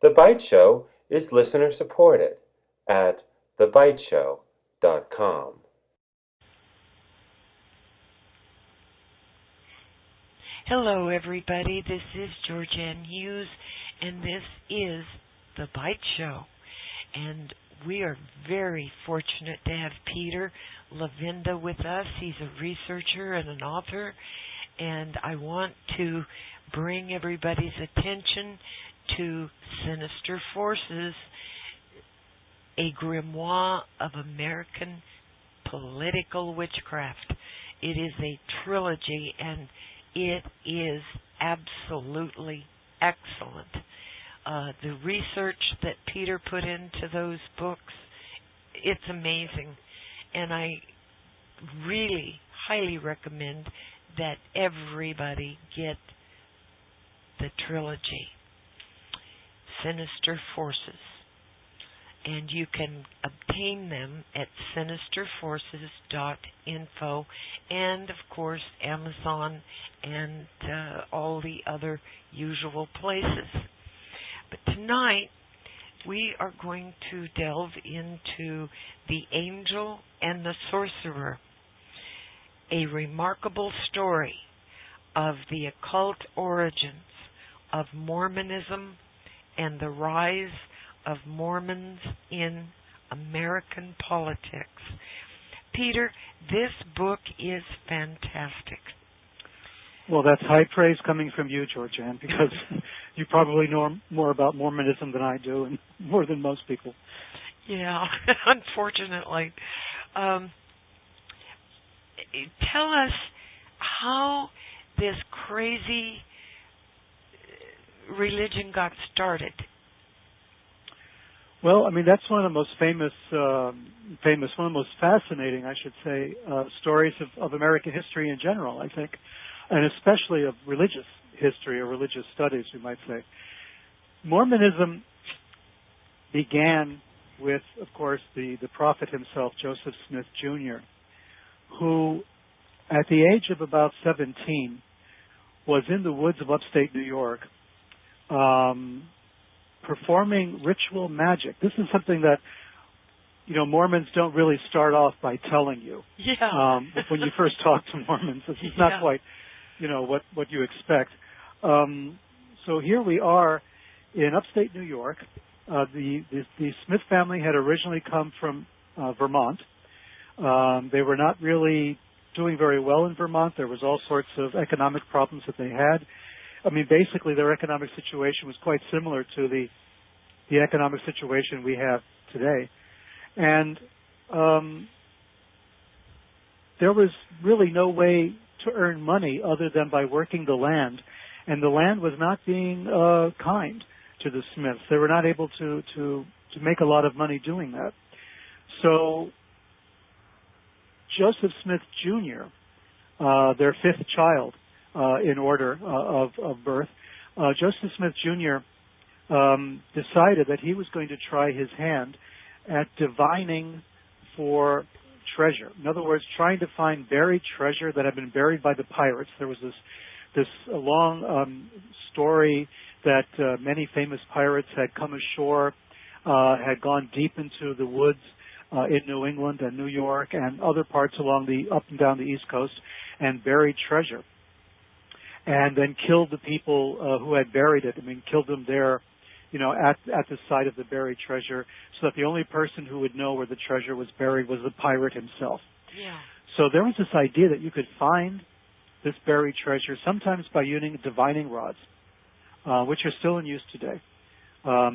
The Byte Show is listener-supported at thebyteshow.com. Hello, everybody. This is GeorgeAnn Hughes, and this is The Byte Show. And we are very fortunate to have Peter Lavenda with us. He's a researcher and an author, and I want to bring everybody's attention to Sinister Forces, a grimoire of American political witchcraft. It is a trilogy, and it is absolutely excellent. The research that Peter put into those books, it's amazing. And I really highly recommend that everybody get the trilogy, Sinister Forces. And you can obtain them at sinisterforces.info and, of course, Amazon and all the other usual places. But tonight, we are going to delve into The Angel and the Sorcerer, a remarkable story of the occult origins of Mormonism and the rise of Mormons in American politics. Peter, this book is fantastic. Well, that's high praise coming from you, GeorgeAnn, because you probably know more about Mormonism than I do, and more than most people. Yeah, unfortunately. Tell us how this crazy religion got started. Well, I mean, that's one of the most one of the most fascinating, I should say, stories of American history in general, I think, and especially of religious history or religious studies, we might say. Mormonism began with, of course, the prophet himself, Joseph Smith Jr., who, at the age of about 17, was in the woods of upstate New York, performing ritual magic. This is something that, Mormons don't really start off by telling you. Yeah. When you first talk to Mormons, this is not quite, what you expect. So here we are in upstate New York. The Smith family had originally come from Vermont. They were not really doing very well in Vermont. There was all sorts of economic problems that they had. I mean, basically, their economic situation was quite similar to the economic situation we have today. And there was really no way to earn money other than by working the land. And the land was not being kind to the Smiths. They were not able to make a lot of money doing that. So Joseph Smith Jr., their fifth child, in order of birth, Joseph Smith Jr. Decided that he was going to try his hand at divining for treasure. In other words, trying to find buried treasure that had been buried by the pirates. There was this long story that many famous pirates had come ashore, had gone deep into the woods in New England and New York and other parts along up and down the East Coast and buried treasure, and then killed the people who had buried it. I mean, killed them there, at the site of the buried treasure, so that the only person who would know where the treasure was buried was the pirate himself. Yeah. So there was this idea that you could find this buried treasure sometimes by using divining rods, which are still in use today.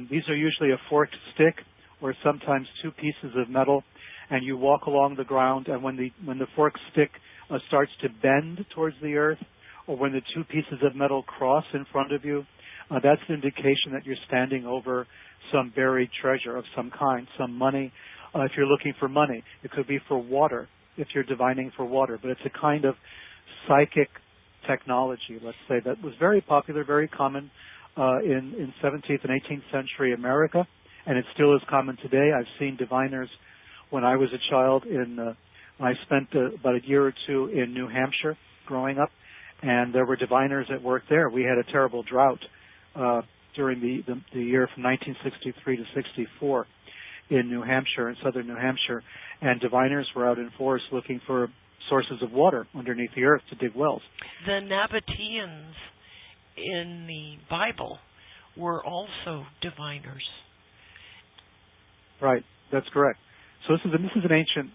These are usually a forked stick or sometimes two pieces of metal, and you walk along the ground, and when the forked stick starts to bend towards the earth, or when the two pieces of metal cross in front of you, that's an indication that you're standing over some buried treasure of some kind, some money. If you're looking for money, it could be for water, if you're divining for water. But it's a kind of psychic technology, let's say, that was very popular, very common in 17th and 18th century America, and it still is common today. I've seen diviners when I was a child. I spent about a year or two in New Hampshire growing up, and there were diviners at work there. We had a terrible drought during the year from 1963 to 64 in New Hampshire, in southern New Hampshire, and diviners were out in force looking for sources of water underneath the earth to dig wells. The Nabateans in the Bible were also diviners. Right, that's correct. So this is an ancient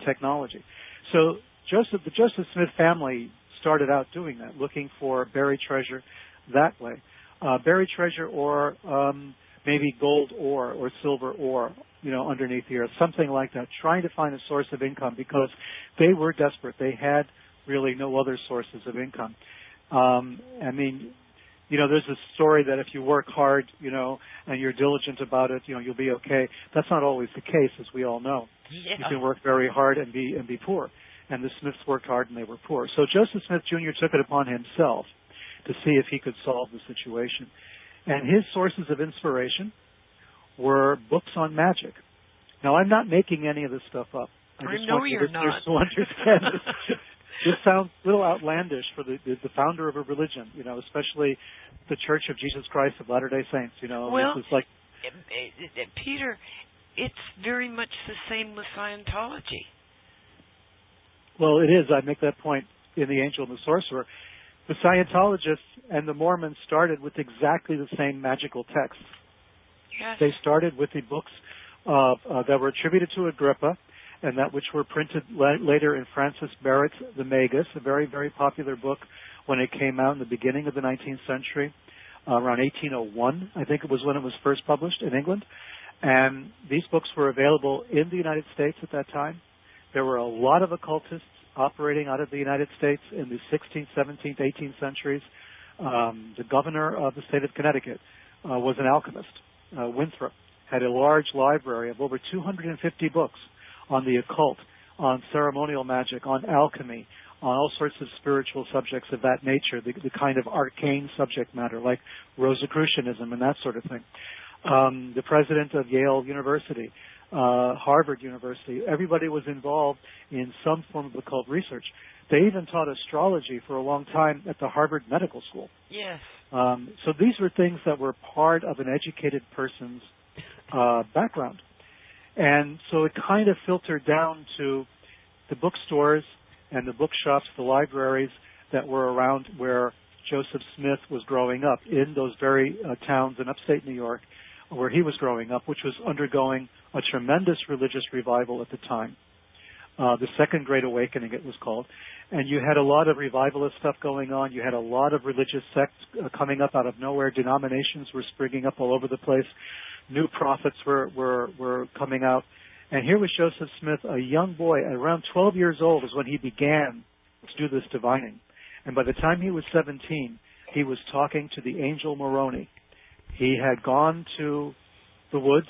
technology. So the Joseph Smith family started out doing that, looking for buried treasure that way. Buried treasure or maybe gold ore or silver ore, underneath the earth, something like that, trying to find a source of income because they were desperate. They had really no other sources of income. There's a story that if you work hard, and you're diligent about it, you'll be okay. That's not always the case, as we all know. Yeah. You can work very hard and be poor. And the Smiths worked hard and they were poor. So Joseph Smith Jr. took it upon himself to see if he could solve the situation. And his sources of inspiration were books on magic. Now, I'm not making any of this stuff up. I know you're not. To understand this. This sounds a little outlandish for the founder of a religion, especially the Church of Jesus Christ of Latter-day Saints. Well, this is like, Peter, it's very much the same with Scientology. Well, it is. I make that point in The Angel and the Sorcerer. The Scientologists and the Mormons started with exactly the same magical texts. Yes. They started with the books that were attributed to Agrippa, and that which were printed later in Francis Barrett's The Magus, a very, very popular book when it came out in the beginning of the 19th century, around 1801, I think it was when it was first published in England. And these books were available in the United States at that time. There were a lot of occultists operating out of the United States in the 16th, 17th, 18th centuries. The governor of the state of Connecticut was an alchemist. Winthrop had a large library of over 250 books on the occult, on ceremonial magic, on alchemy, on all sorts of spiritual subjects of that nature, the kind of arcane subject matter like Rosicrucianism and that sort of thing. The president of Yale University, Harvard University, everybody was involved in some form of occult research. They even taught astrology for a long time at the Harvard Medical School. Yes. So these were things that were part of an educated person's background. And so it kind of filtered down to the bookstores and the bookshops, the libraries that were around where Joseph Smith was growing up, in those very towns in upstate New York where he was growing up, which was undergoing a tremendous religious revival at the time. The Second Great Awakening, it was called. And you had a lot of revivalist stuff going on. You had a lot of religious sects coming up out of nowhere. Denominations were springing up all over the place. New prophets were coming out. And here was Joseph Smith, a young boy, at around 12 years old is when he began to do this divining. And by the time he was 17, he was talking to the Angel Moroni. He had gone to the woods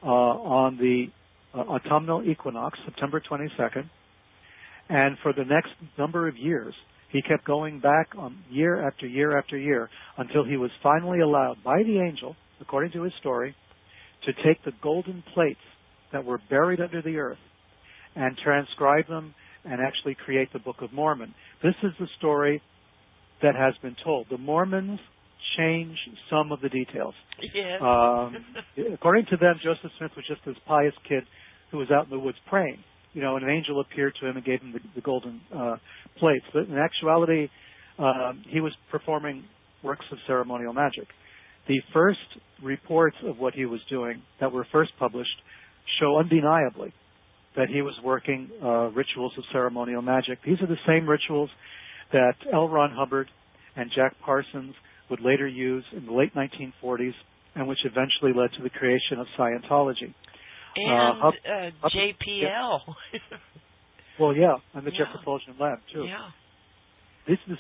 on the autumnal equinox, September 22nd, and for the next number of years, he kept going back year after year after year until he was finally allowed by the angel, according to his story, to take the golden plates that were buried under the earth and transcribe them and actually create the Book of Mormon. This is the story that has been told. The Mormons change some of the details. Yes. According to them, Joseph Smith was just this pious kid who was out in the woods praying, and an angel appeared to him and gave him the golden plates. But in actuality, he was performing works of ceremonial magic. The first reports of what he was doing that were first published show undeniably that he was working rituals of ceremonial magic. These are the same rituals that L. Ron Hubbard and Jack Parsons would later use in the late 1940s and which eventually led to the creation of Scientology. And JPL. Well, yeah, and the Jet Propulsion Lab, too. Yeah. This is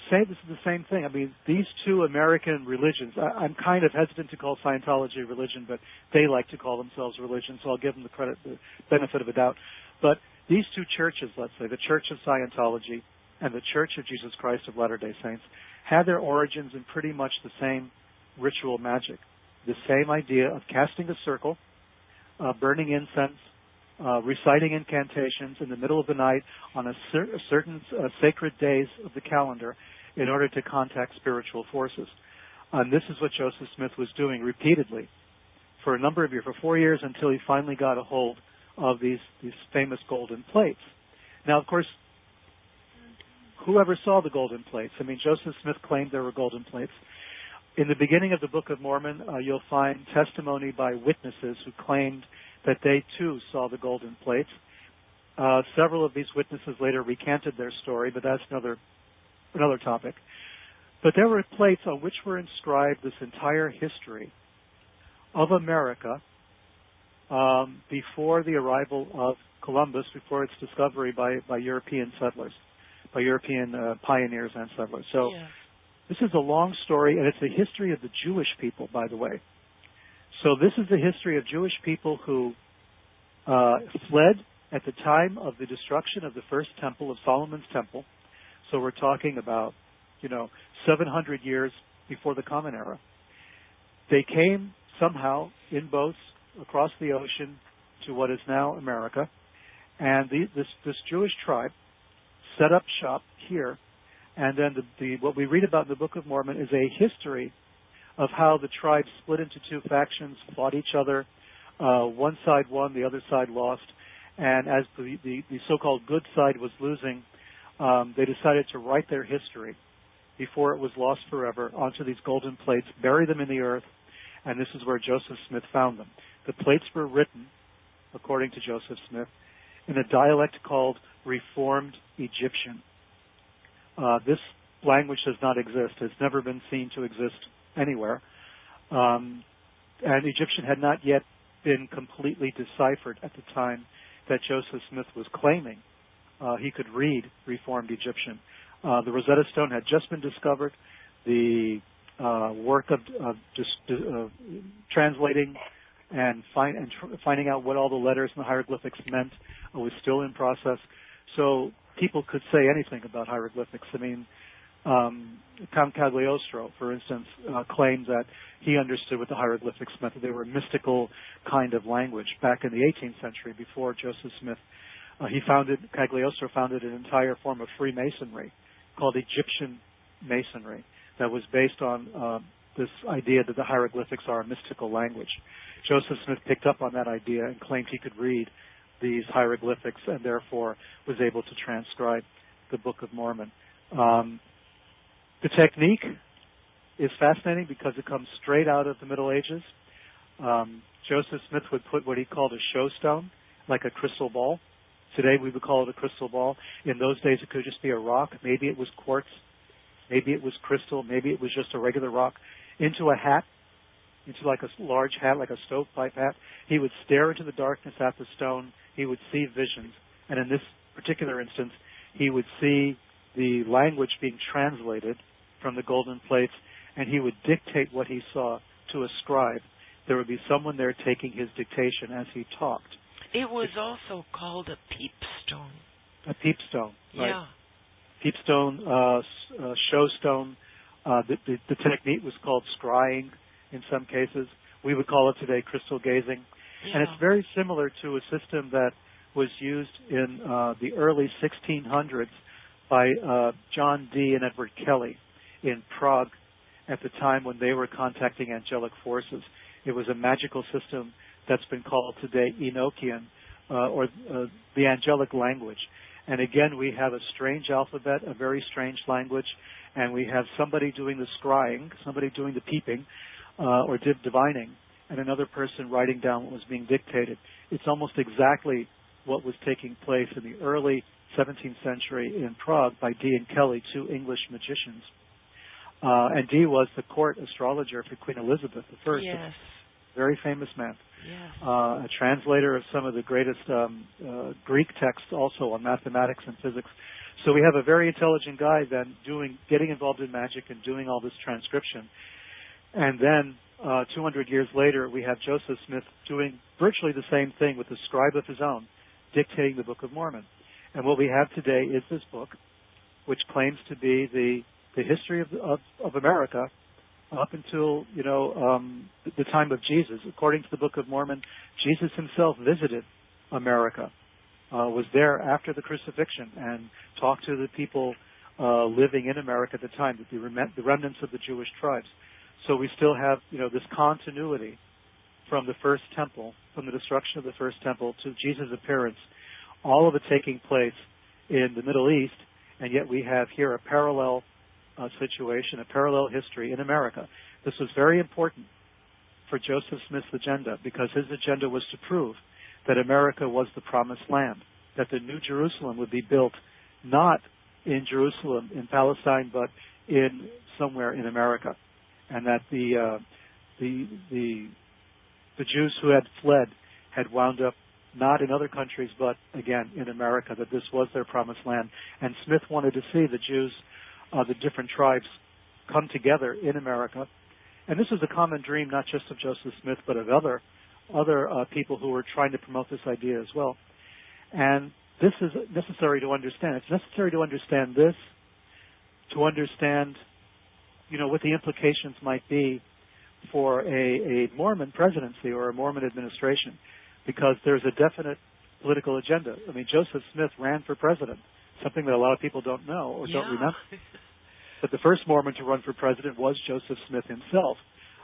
the same thing. I mean, these two American religions, I'm kind of hesitant to call Scientology religion, but they like to call themselves religion, so I'll give them the benefit of a doubt. But these two churches, let's say, the Church of Scientology and the Church of Jesus Christ of Latter-day Saints, had their origins in pretty much the same ritual magic. The same idea of casting a circle, burning incense, reciting incantations in the middle of the night on certain sacred days of the calendar in order to contact spiritual forces. And this is what Joseph Smith was doing repeatedly for a number of years, for 4 years, until he finally got a hold of these famous golden plates. Now, of course, whoever saw the golden plates? I mean, Joseph Smith claimed there were golden plates. In the beginning of the Book of Mormon, you'll find testimony by witnesses who claimed that they too saw the golden plates. Several of these witnesses later recanted their story, but that's another topic. But there were plates on which were inscribed this entire history of America before the arrival of Columbus, before its discovery by European settlers, by European pioneers and settlers. So this is a long story, and it's the history of the Jewish people, by the way. So this is the history of Jewish people who fled at the time of the destruction of the first temple, of Solomon's temple. So we're talking about, 700 years before the Common Era. They came somehow in boats across the ocean to what is now America. And this Jewish tribe set up shop here. And then what we read about in the Book of Mormon is a history of how the tribe split into two factions, fought each other. One side won, the other side lost. And as the so-called good side was losing, they decided to write their history before it was lost forever onto these golden plates, bury them in the earth, and this is where Joseph Smith found them. The plates were written, according to Joseph Smith, in a dialect called Reformed Egyptian. This language does not exist. It's never been seen to exist anywhere. And Egyptian had not yet been completely deciphered at the time that Joseph Smith was claiming he could read Reformed Egyptian. The Rosetta Stone had just been discovered. The work of translating and finding out what all the letters and the hieroglyphics meant was still in process. So people could say anything about hieroglyphics. I mean, Count Cagliostro, for instance, claimed that he understood what the hieroglyphics meant, that they were a mystical kind of language back in the 18th century before Joseph Smith. Cagliostro founded an entire form of Freemasonry called Egyptian Masonry that was based on this idea that the hieroglyphics are a mystical language. Joseph Smith picked up on that idea and claimed he could read these hieroglyphics and therefore was able to transcribe the Book of Mormon. The technique is fascinating because it comes straight out of the Middle Ages. Joseph Smith would put what he called a show stone, like a crystal ball. Today we would call it a crystal ball. In those days it could just be a rock. Maybe it was quartz. Maybe it was crystal. Maybe it was just a regular rock. Into a hat, into like a large hat, like a stovepipe hat. He would stare into the darkness at the stone. He would see visions. And in this particular instance, he would see the language being translated from the golden plates, and he would dictate what he saw to a scribe. There would be someone there taking his dictation as he talked. It was also called a peepstone. A peepstone, right. Yeah. Peepstone, showstone. The technique was called scrying in some cases. We would call it today crystal gazing. Yeah. And it's very similar to a system that was used in the early 1600s by John Dee and Edward Kelly in Prague at the time when they were contacting angelic forces. It was a magical system that's been called today Enochian, or the angelic language. And again, we have a strange alphabet, a very strange language, and we have somebody doing the scrying, somebody doing the peeping, or divining, and another person writing down what was being dictated. It's almost exactly what was taking place in the early 17th century in Prague by Dee and Kelly, two English magicians. And Dee was the court astrologer for Queen Elizabeth I. Yes. Very famous man. Yes. A translator of some of the greatest Greek texts also on mathematics and physics. So we have a very intelligent guy then getting involved in magic and doing all this transcription. And then 200 years later, we have Joseph Smith doing virtually the same thing with a scribe of his own, dictating the Book of Mormon. And what we have today is this book, which claims to be the history of America up until, the time of Jesus. According to the Book of Mormon, Jesus himself visited America, was there after the crucifixion and talked to the people living in America at the time, the remnants of the Jewish tribes. So we still have, this continuity from the first temple, from the destruction of the first temple to Jesus' appearance, all of it taking place in the Middle East, and yet we have here a parallel situation, a parallel history in America. This was very important for Joseph Smith's agenda, because his agenda was to prove that America was the promised land, that the New Jerusalem would be built not in Jerusalem, in Palestine, but in somewhere in America, and that the Jews who had fled had wound up not in other countries, but again in America, that this was their promised land. And Smith wanted to see the Jews, the different tribes, come together in America. And this was a common dream, not just of Joseph Smith, but of other people who were trying to promote this idea as well. And this is necessary to understand. It's necessary to understand this, to understand, what the implications might be for a Mormon presidency or a Mormon administration, because there's a definite political agenda. I mean, Joseph Smith ran for president, something that a lot of people don't know or don't remember. But the first Mormon to run for president was Joseph Smith himself.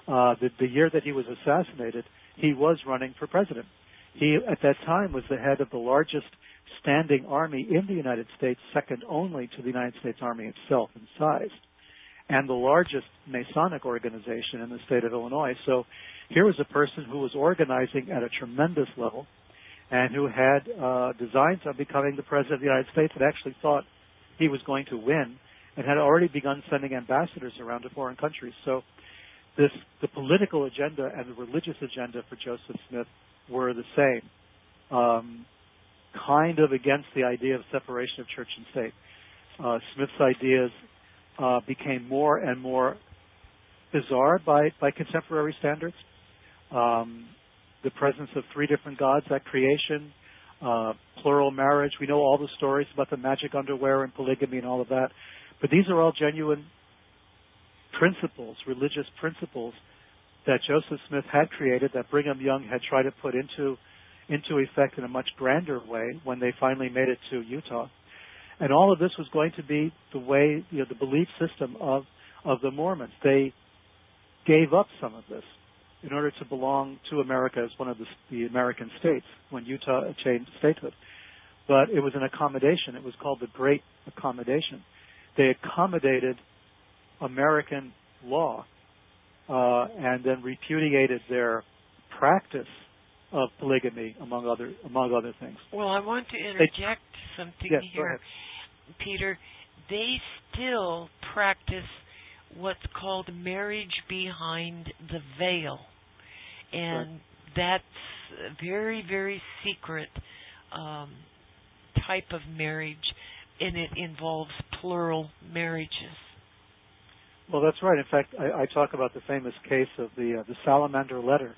The year that he was assassinated, he was running for president. He, at that time, was the head of the largest standing army in the United States, second only to the United States Army itself in size, and the largest Masonic organization in the state of Illinois. So here was a person who was organizing at a tremendous level and who had designs on becoming the president of the United States, and actually thought he was going to win, and had already begun sending ambassadors around to foreign countries. So the political agenda and the religious agenda for Joseph Smith were the same, kind of against the idea of separation of church and state. Smith's ideas became more and more bizarre by contemporary standards. The presence of three different gods at creation, plural marriage. We know all the stories about the magic underwear and polygamy and all of that. But these are all genuine principles, religious principles, that Joseph Smith had created, that Brigham Young had tried to put into effect in a much grander way when they finally made it to Utah. And all of this was going to be the way, the belief system of the Mormons. They gave up some of this in order to belong to America as one of the American states when Utah attained statehood. But it was an accommodation. It was called the Great Accommodation. They accommodated American law and then repudiated their practice of polygamy, among other things. Well, I want to interject something yes, here, Peter. They still practice what's called marriage behind the veil, and that's a very, very secret type of marriage, and it involves plural marriages. Well, that's right. In fact, I talk about the famous case of the Salamander letter,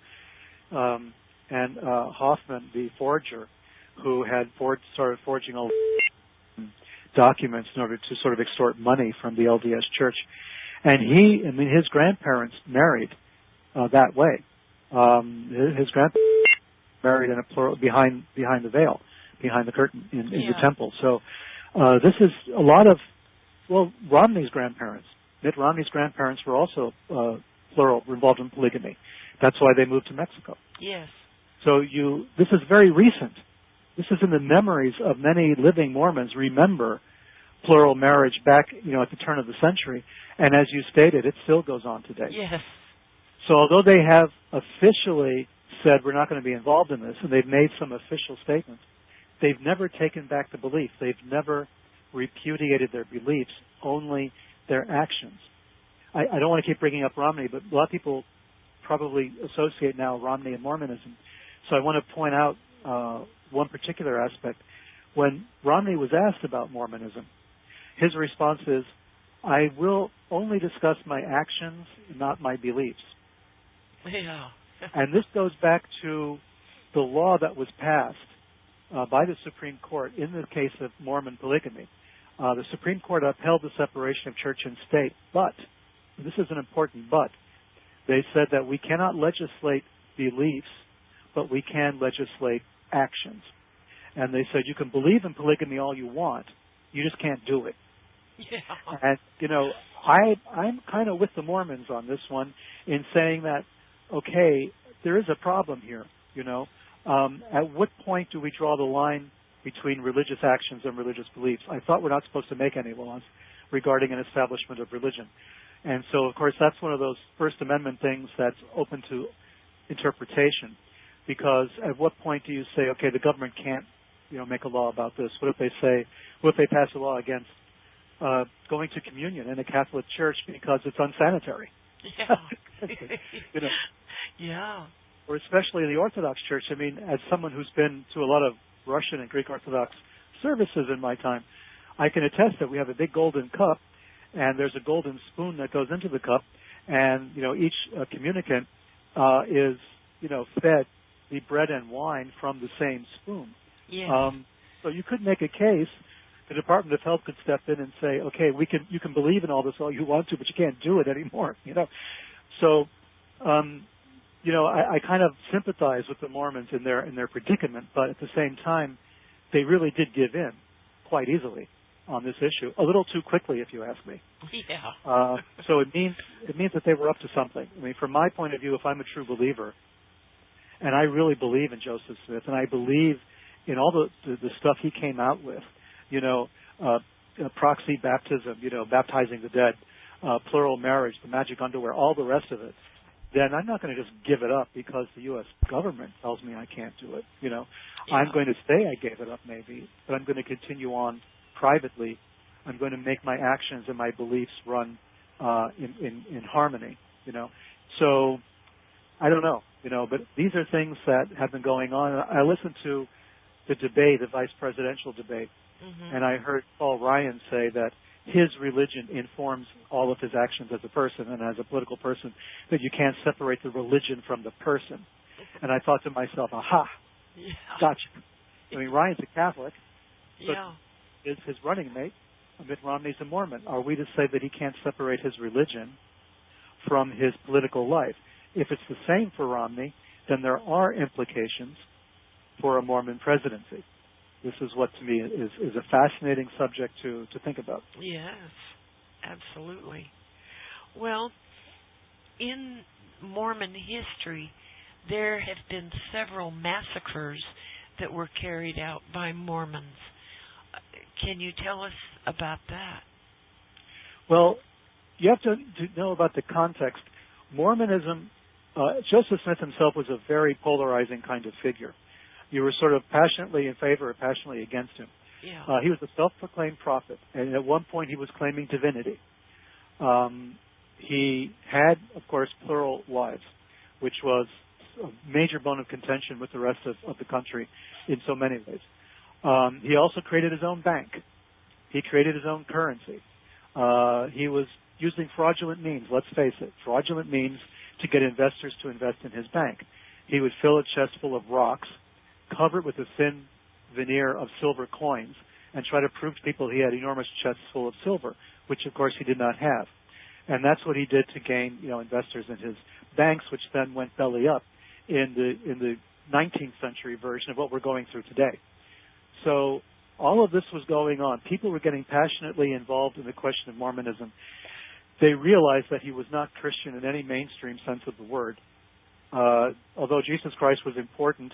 and Hoffman, the forger, who had started forging all documents in order to sort of extort money from the LDS Church, and his grandparents married that way. His grandparents married in a plural behind the veil, behind the curtain in the temple. So this is a lot of Romney's grandparents. Mitt Romney's grandparents were also plural, involved in polygamy. That's why they moved to Mexico. Yes. So this is very recent. This is in the memories of many living Mormons. Remember plural marriage back, at the turn of the century, and as you stated, it still goes on today. Yes. So although they have officially said we're not going to be involved in this, and they've made some official statements, they've never taken back the belief. They've never repudiated their beliefs, only their actions. I don't want to keep bringing up Romney, but a lot of people probably associate now Romney and Mormonism. So I want to point out one particular aspect. When Romney was asked about Mormonism, his response is, I will only discuss my actions, not my beliefs. Yeah. And this goes back to the law that was passed by the Supreme Court in the case of Mormon polygamy. The Supreme Court upheld the separation of church and state, but, this is an important but, they said that we cannot legislate beliefs, but we can legislate actions. And they said you can believe in polygamy all you want, you just can't do it. Yeah. And, I'm kind of with the Mormons on this one in saying that, okay, there is a problem here, At what point do we draw the line between religious actions and religious beliefs? I thought we're not supposed to make any laws regarding an establishment of religion. And so, of course, that's one of those First Amendment things that's open to interpretation. Because at what point do you say, okay, the government can't, make a law about this? What if they pass a law against going to communion in a Catholic church because it's unsanitary? Yeah. Yeah. Or especially in the Orthodox Church. I mean, as someone who's been to a lot of Russian and Greek Orthodox services in my time, I can attest that we have a big golden cup, and there's a golden spoon that goes into the cup, and, each communicant is, fed the bread and wine from the same spoon. Yeah. So you could make a case. The Department of Health could step in and say, okay, you can believe in all this all you want to, but you can't do it anymore, So, I kind of sympathize with the Mormons in their predicament, but at the same time, they really did give in quite easily on this issue, a little too quickly, if you ask me. Yeah. So it means that they were up to something. I mean, from my point of view, if I'm a true believer, and I really believe in Joseph Smith, and I believe in all the stuff he came out with, proxy baptism, baptizing the dead, plural marriage, the magic underwear, all the rest of it, then I'm not going to just give it up because the U.S. government tells me I can't do it. Yeah. I'm going to say I gave it up maybe, but I'm going to continue on privately. I'm going to make my actions and my beliefs run in harmony. So I don't know. But these are things that have been going on. I listened to the debate, the vice presidential debate, and I heard Paul Ryan say that his religion informs all of his actions as a person and as a political person, that you can't separate the religion from the person. And I thought to myself, aha, gotcha. I mean, Ryan's a Catholic, but is his running mate, Mitt Romney's a Mormon. Are we to say that he can't separate his religion from his political life? If it's the same for Romney, then there are implications for a Mormon presidency. This is what, to me, is a fascinating subject to think about. Yes, absolutely. Well, in Mormon history, there have been several massacres that were carried out by Mormons. Can you tell us about that? Well, you have to know about the context. Mormonism, Joseph Smith himself was a very polarizing kind of figure. You were sort of passionately in favor or passionately against him. Yeah. He was a self-proclaimed prophet, and at one point he was claiming divinity. He had, of course, plural wives, which was a major bone of contention with the rest of the country in so many ways. He also created his own bank. He created his own currency. He was using fraudulent means, let's face it, fraudulent means to get investors to invest in his bank. He would fill a chest full of rocks, cover it with a thin veneer of silver coins, and try to prove to people he had enormous chests full of silver, which of course he did not have. And that's what he did to gain, investors in his banks, which then went belly up in the 19th century version of what we're going through today. So all of this was going on. People were getting passionately involved in the question of Mormonism. They realized that he was not Christian in any mainstream sense of the word. Although Jesus Christ was important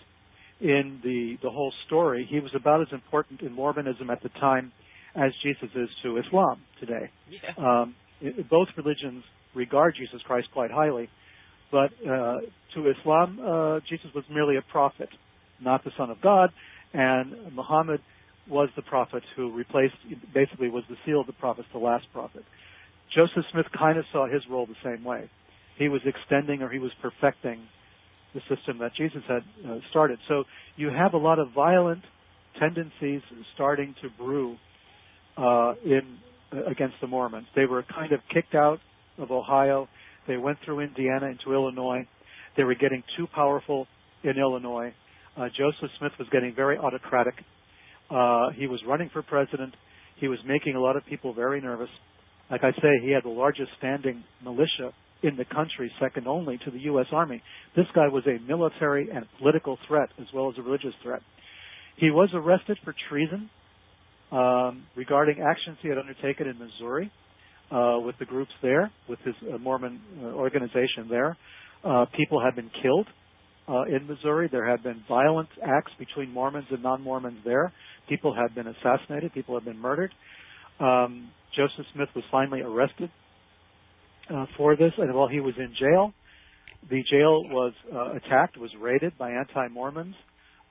in the whole story, he was about as important in Mormonism at the time as Jesus is to Islam today. Yeah. Both religions regard Jesus Christ quite highly, but to Islam, Jesus was merely a prophet, not the Son of God, and Muhammad was the prophet who basically was the seal of the prophets, the last prophet. Joseph Smith kind of saw his role the same way. He was extending, or he was perfecting the system that Jesus had started. So you have a lot of violent tendencies starting to brew against the Mormons. They were kind of kicked out of Ohio. They went through Indiana into Illinois. They were getting too powerful in Illinois. Joseph Smith was getting very autocratic. He was running for president. He was making a lot of people very nervous. Like I say, he had the largest standing militia in the country, second only to the U.S. Army. This guy was a military and political threat as well as a religious threat. He was arrested for treason regarding actions he had undertaken in Missouri. with the groups there, with his Mormon organization there. People have been killed in Missouri. There have been violent acts between Mormons and non-Mormons there. People have been assassinated. People have been murdered. Joseph Smith was finally arrested for this, and while he was in jail, the jail was attacked, was raided by anti-Mormons.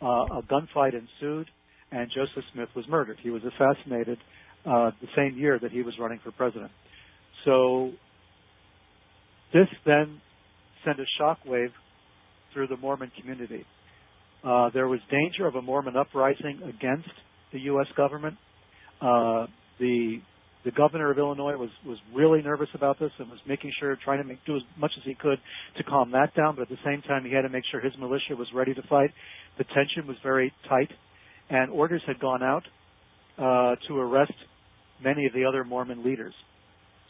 A gunfight ensued, and Joseph Smith was murdered. He was assassinated the same year that he was running for president. So this then sent a shockwave through the Mormon community. There was danger of a Mormon uprising against the U.S. government. The governor of Illinois was really nervous about this and was making sure, trying to do as much as he could to calm that down, but at the same time he had to make sure his militia was ready to fight. The tension was very tight, and orders had gone out to arrest many of the other Mormon leaders.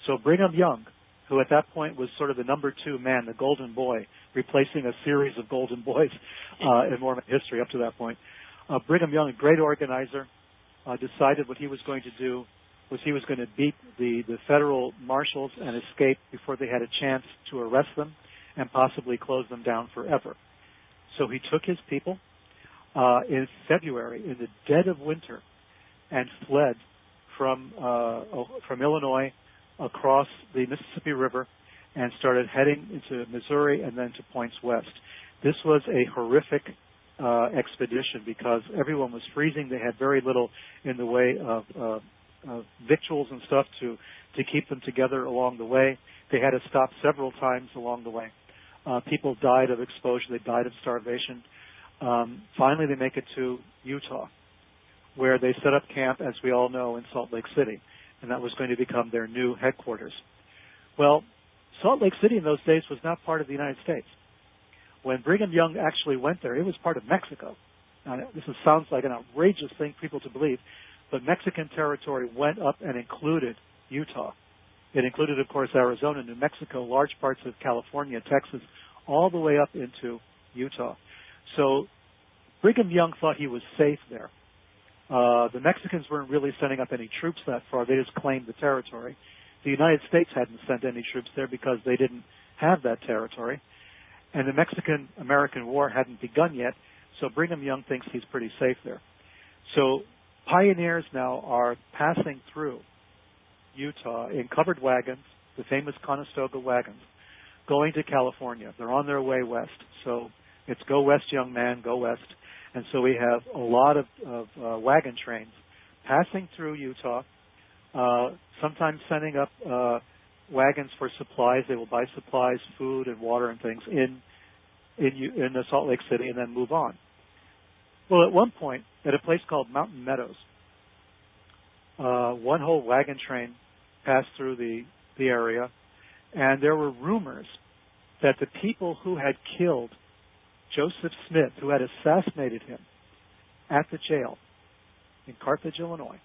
So Brigham Young, who at that point was sort of the number 2 man, the golden boy, replacing a series of golden boys in Mormon history up to that point. Brigham Young, a great organizer, decided what he was going to do was he was going to beat the federal marshals and escape before they had a chance to arrest them and possibly close them down forever. So he took his people in February, in the dead of winter, and fled from Illinois across the Mississippi River and started heading into Missouri and then to points west. This was a horrific expedition because everyone was freezing. They had very little in the way of victuals and stuff to keep them together along the way. They had to stop several times along the way. People died of exposure. They died of starvation. Finally, they make it to Utah, where they set up camp, as we all know, in Salt Lake City, and that was going to become their new headquarters. Well, Salt Lake City in those days was not part of the United States. When Brigham Young actually went there, it was part of Mexico. Now, this sounds like an outrageous thing for people to believe, but Mexican territory went up and included Utah. It included, of course, Arizona, New Mexico, large parts of California, Texas, all the way up into Utah. So Brigham Young thought he was safe there. The Mexicans weren't really sending up any troops that far. They just claimed the territory. The United States hadn't sent any troops there because they didn't have that territory. And the Mexican-American War hadn't begun yet, so Brigham Young thinks he's pretty safe there. So pioneers now are passing through Utah in covered wagons, the famous Conestoga wagons, going to California. They're on their way west. So it's go west, young man, go west. And so we have a lot of wagon trains passing through Utah, sometimes sending up wagons for supplies. They will buy supplies, food and water and things in the Salt Lake City and then move on. Well, at one point, at a place called Mountain Meadows, one whole wagon train passed through the area, and there were rumors that the people who had killed Joseph Smith, who had assassinated him at the jail in Carthage, Illinois,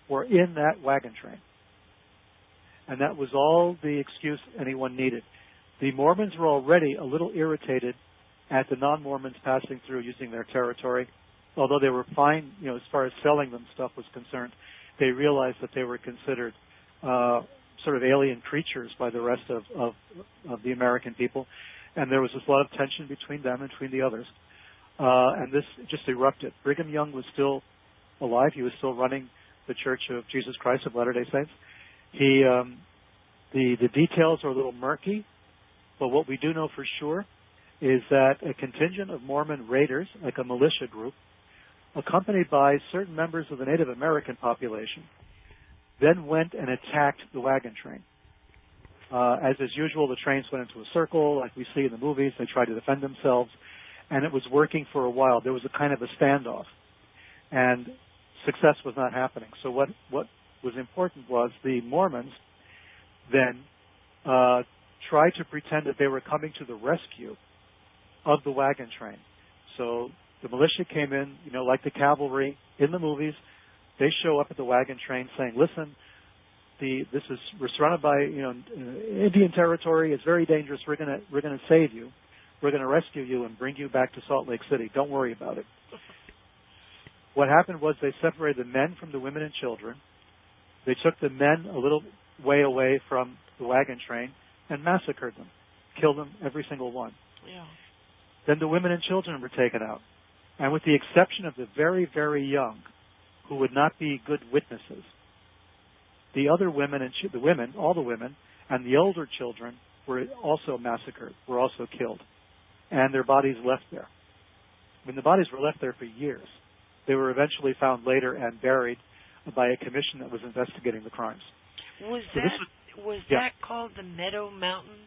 were in that wagon train. And that was all the excuse anyone needed. The Mormons were already a little irritated at the non-Mormons passing through using their territory. Although they were fine, as far as selling them stuff was concerned, they realized that they were considered sort of alien creatures by the rest of the American people. And there was a lot of tension between them and between the others. And this just erupted. Brigham Young was still alive. He was still running the Church of Jesus Christ of Latter-day Saints. The details are a little murky, but what we do know for sure is that a contingent of Mormon raiders, like a militia group, accompanied by certain members of the Native American population, then went and attacked the wagon train. As is usual, the trains went into a circle, like we see in the movies. They tried to defend themselves, and it was working for a while. There was a kind of a standoff, and success was not happening. So what was important was the Mormons then tried to pretend that they were coming to the rescue of the wagon train. So the militia came in, like the cavalry in the movies. They show up at the wagon train saying, "Listen, we're surrounded by Indian territory. It's very dangerous. We're gonna save you. We're gonna rescue you and bring you back to Salt Lake City. Don't worry about it." What happened was they separated the men from the women and children. They took the men a little way away from the wagon train and massacred them, killed them, every single one. Yeah. Then the women and children were taken out. And with the exception of the very, very young, who would not be good witnesses, the other women and all the women and the older children were also massacred, were also killed, and their bodies left there. I mean, the bodies were left there for years. They were eventually found later and buried by a commission that was investigating the crimes. Was that called the Meadow Mountain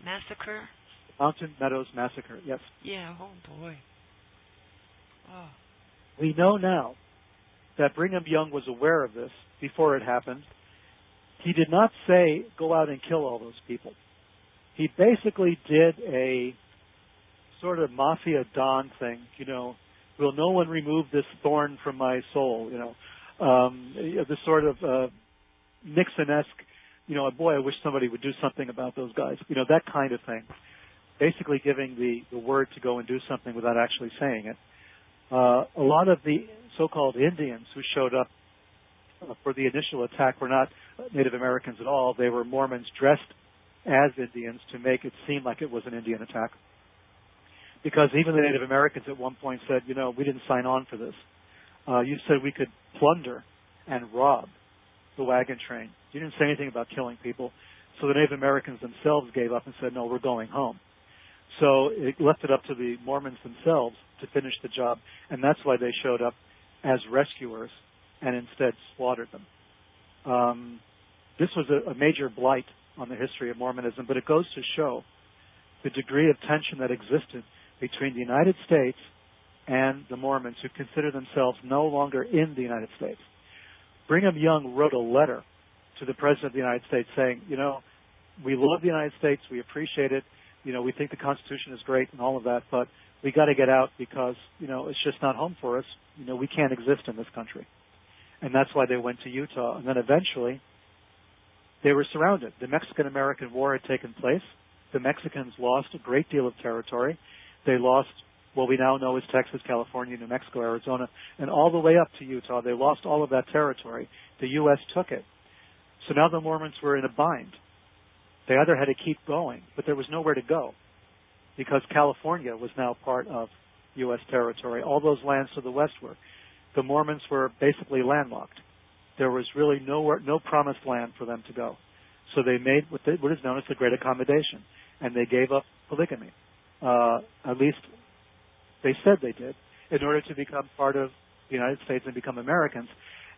Massacre? Mountain Meadows Massacre, yes. Yeah, oh boy. Oh. We know now that Brigham Young was aware of this before it happened. He did not say, go out and kill all those people. He basically did a sort of mafia don thing, will no one remove this thorn from my soul, this sort of Nixon-esque, boy, I wish somebody would do something about those guys, that kind of thing. Basically giving the word to go and do something without actually saying it. A lot of the so-called Indians who showed up for the initial attack were not Native Americans at all. They were Mormons dressed as Indians to make it seem like it was an Indian attack. Because even the Native Americans at one point said, we didn't sign on for this. You said we could plunder and rob the wagon train. You didn't say anything about killing people. So the Native Americans themselves gave up and said, no, we're going home. So it left it up to the Mormons themselves to finish the job, and that's why they showed up as rescuers and instead slaughtered them. This was a major blight on the history of Mormonism, but it goes to show the degree of tension that existed between the United States and the Mormons, who consider themselves no longer in the United States. Brigham Young wrote a letter to the President of the United States saying, we love the United States, we appreciate it, we think the Constitution is great and all of that, but we got to get out because, it's just not home for us. We can't exist in this country. And that's why they went to Utah. And then eventually, they were surrounded. The Mexican-American War had taken place. The Mexicans lost a great deal of territory. They lost what we now know as Texas, California, New Mexico, Arizona, and all the way up to Utah. They lost all of that territory. The U.S. took it. So now the Mormons were in a bind. They either had to keep going, but there was nowhere to go because California was now part of U.S. territory. All those lands to the west were. The Mormons were basically landlocked. There was really no promised land for them to go. So they made what is known as the Great Accommodation, and they gave up polygamy. At least they said they did, in order to become part of the United States and become Americans.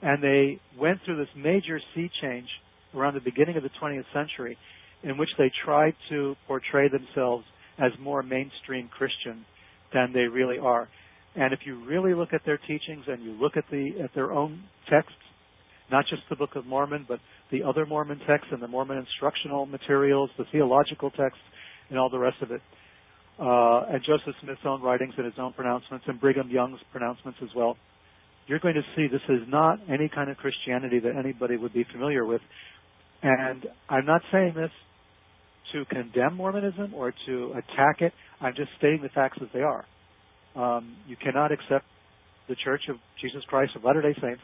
And they went through this major sea change around the beginning of the 20th century in which they tried to portray themselves as more mainstream Christian than they really are. And if you really look at their teachings and you look at their own texts, not just the Book of Mormon, but the other Mormon texts and the Mormon instructional materials, the theological texts, and all the rest of it, and Joseph Smith's own writings and his own pronouncements, and Brigham Young's pronouncements as well, you're going to see this is not any kind of Christianity that anybody would be familiar with. And I'm not saying this to condemn Mormonism or to attack it. I'm just stating the facts as they are. You cannot accept the Church of Jesus Christ of Latter-day Saints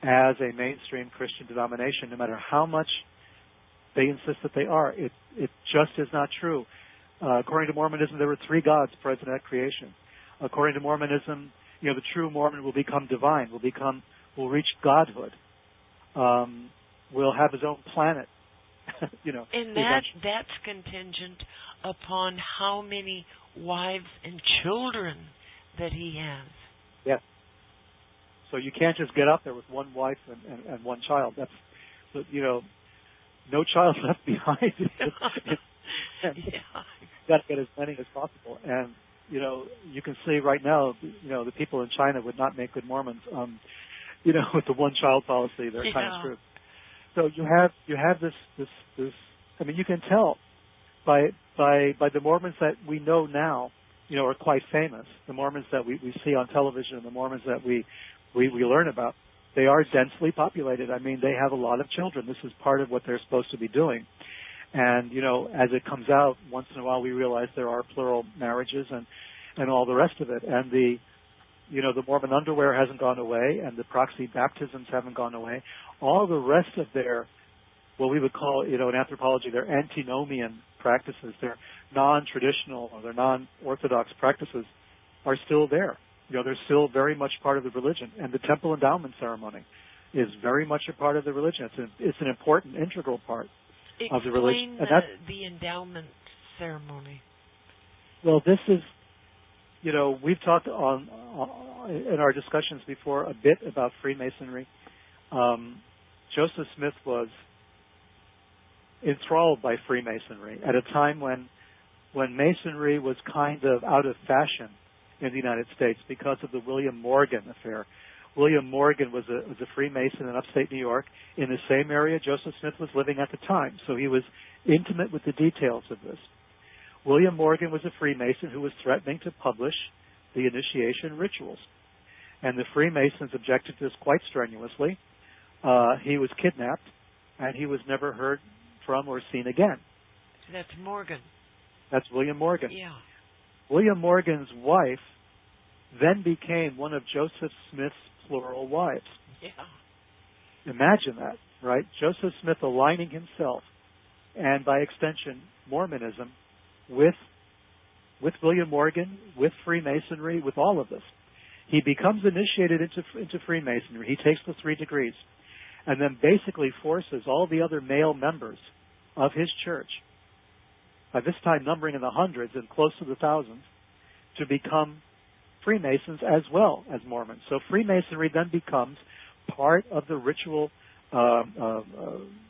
as a mainstream Christian denomination, no matter how much they insist that they are. It just is not true. According to Mormonism, there were three gods present at creation. According to Mormonism, the true Mormon will become divine, will reach godhood, will have his own planet. And that's contingent upon how many wives and children that he has. Yes. So you can't just get up there with one wife and one child. That's, no child left behind. You've got to get as many as possible. And, you can see right now, the people in China would not make good Mormons, with the one-child policy. They're kind of screwed. So you have this. I mean, you can tell by the Mormons that we know now, are quite famous. The Mormons that we see on television and the Mormons that we learn about, they are densely populated. I mean, they have a lot of children. This is part of what they're supposed to be doing. And, as it comes out, once in a while we realize there are plural marriages and all the rest of it. And the Mormon underwear hasn't gone away and the proxy baptisms haven't gone away. All the rest of their what we would call, in anthropology, they're antinomian practices. They're non-traditional or they're non-orthodox practices are still there. They're still very much part of the religion. And the temple endowment ceremony is very much a part of the religion. It's an important, integral part of the religion. Explain the endowment ceremony. Well, this is, we've talked in our discussions before a bit about Freemasonry. Joseph Smith was enthralled by Freemasonry at a time when Masonry was kind of out of fashion in the United States because of the William Morgan affair. William Morgan was a Freemason in upstate New York in the same area Joseph Smith was living at the time, so he was intimate with the details of this. William Morgan was a Freemason who was threatening to publish the initiation rituals, and the Freemasons objected to this quite strenuously. He was kidnapped, and he was never heard from or seen again. That's Morgan. That's William Morgan. Yeah. William Morgan's wife then became one of Joseph Smith's plural wives. Yeah. Imagine that, right? Joseph Smith aligning himself, and by extension, Mormonism, with William Morgan, with Freemasonry, with all of this. He becomes initiated into Freemasonry. He takes the 3 degrees, and then basically forces all the other male members of his church, by this time numbering in the hundreds and close to the thousands, to become Freemasons as well as Mormons. So Freemasonry then becomes part of the ritual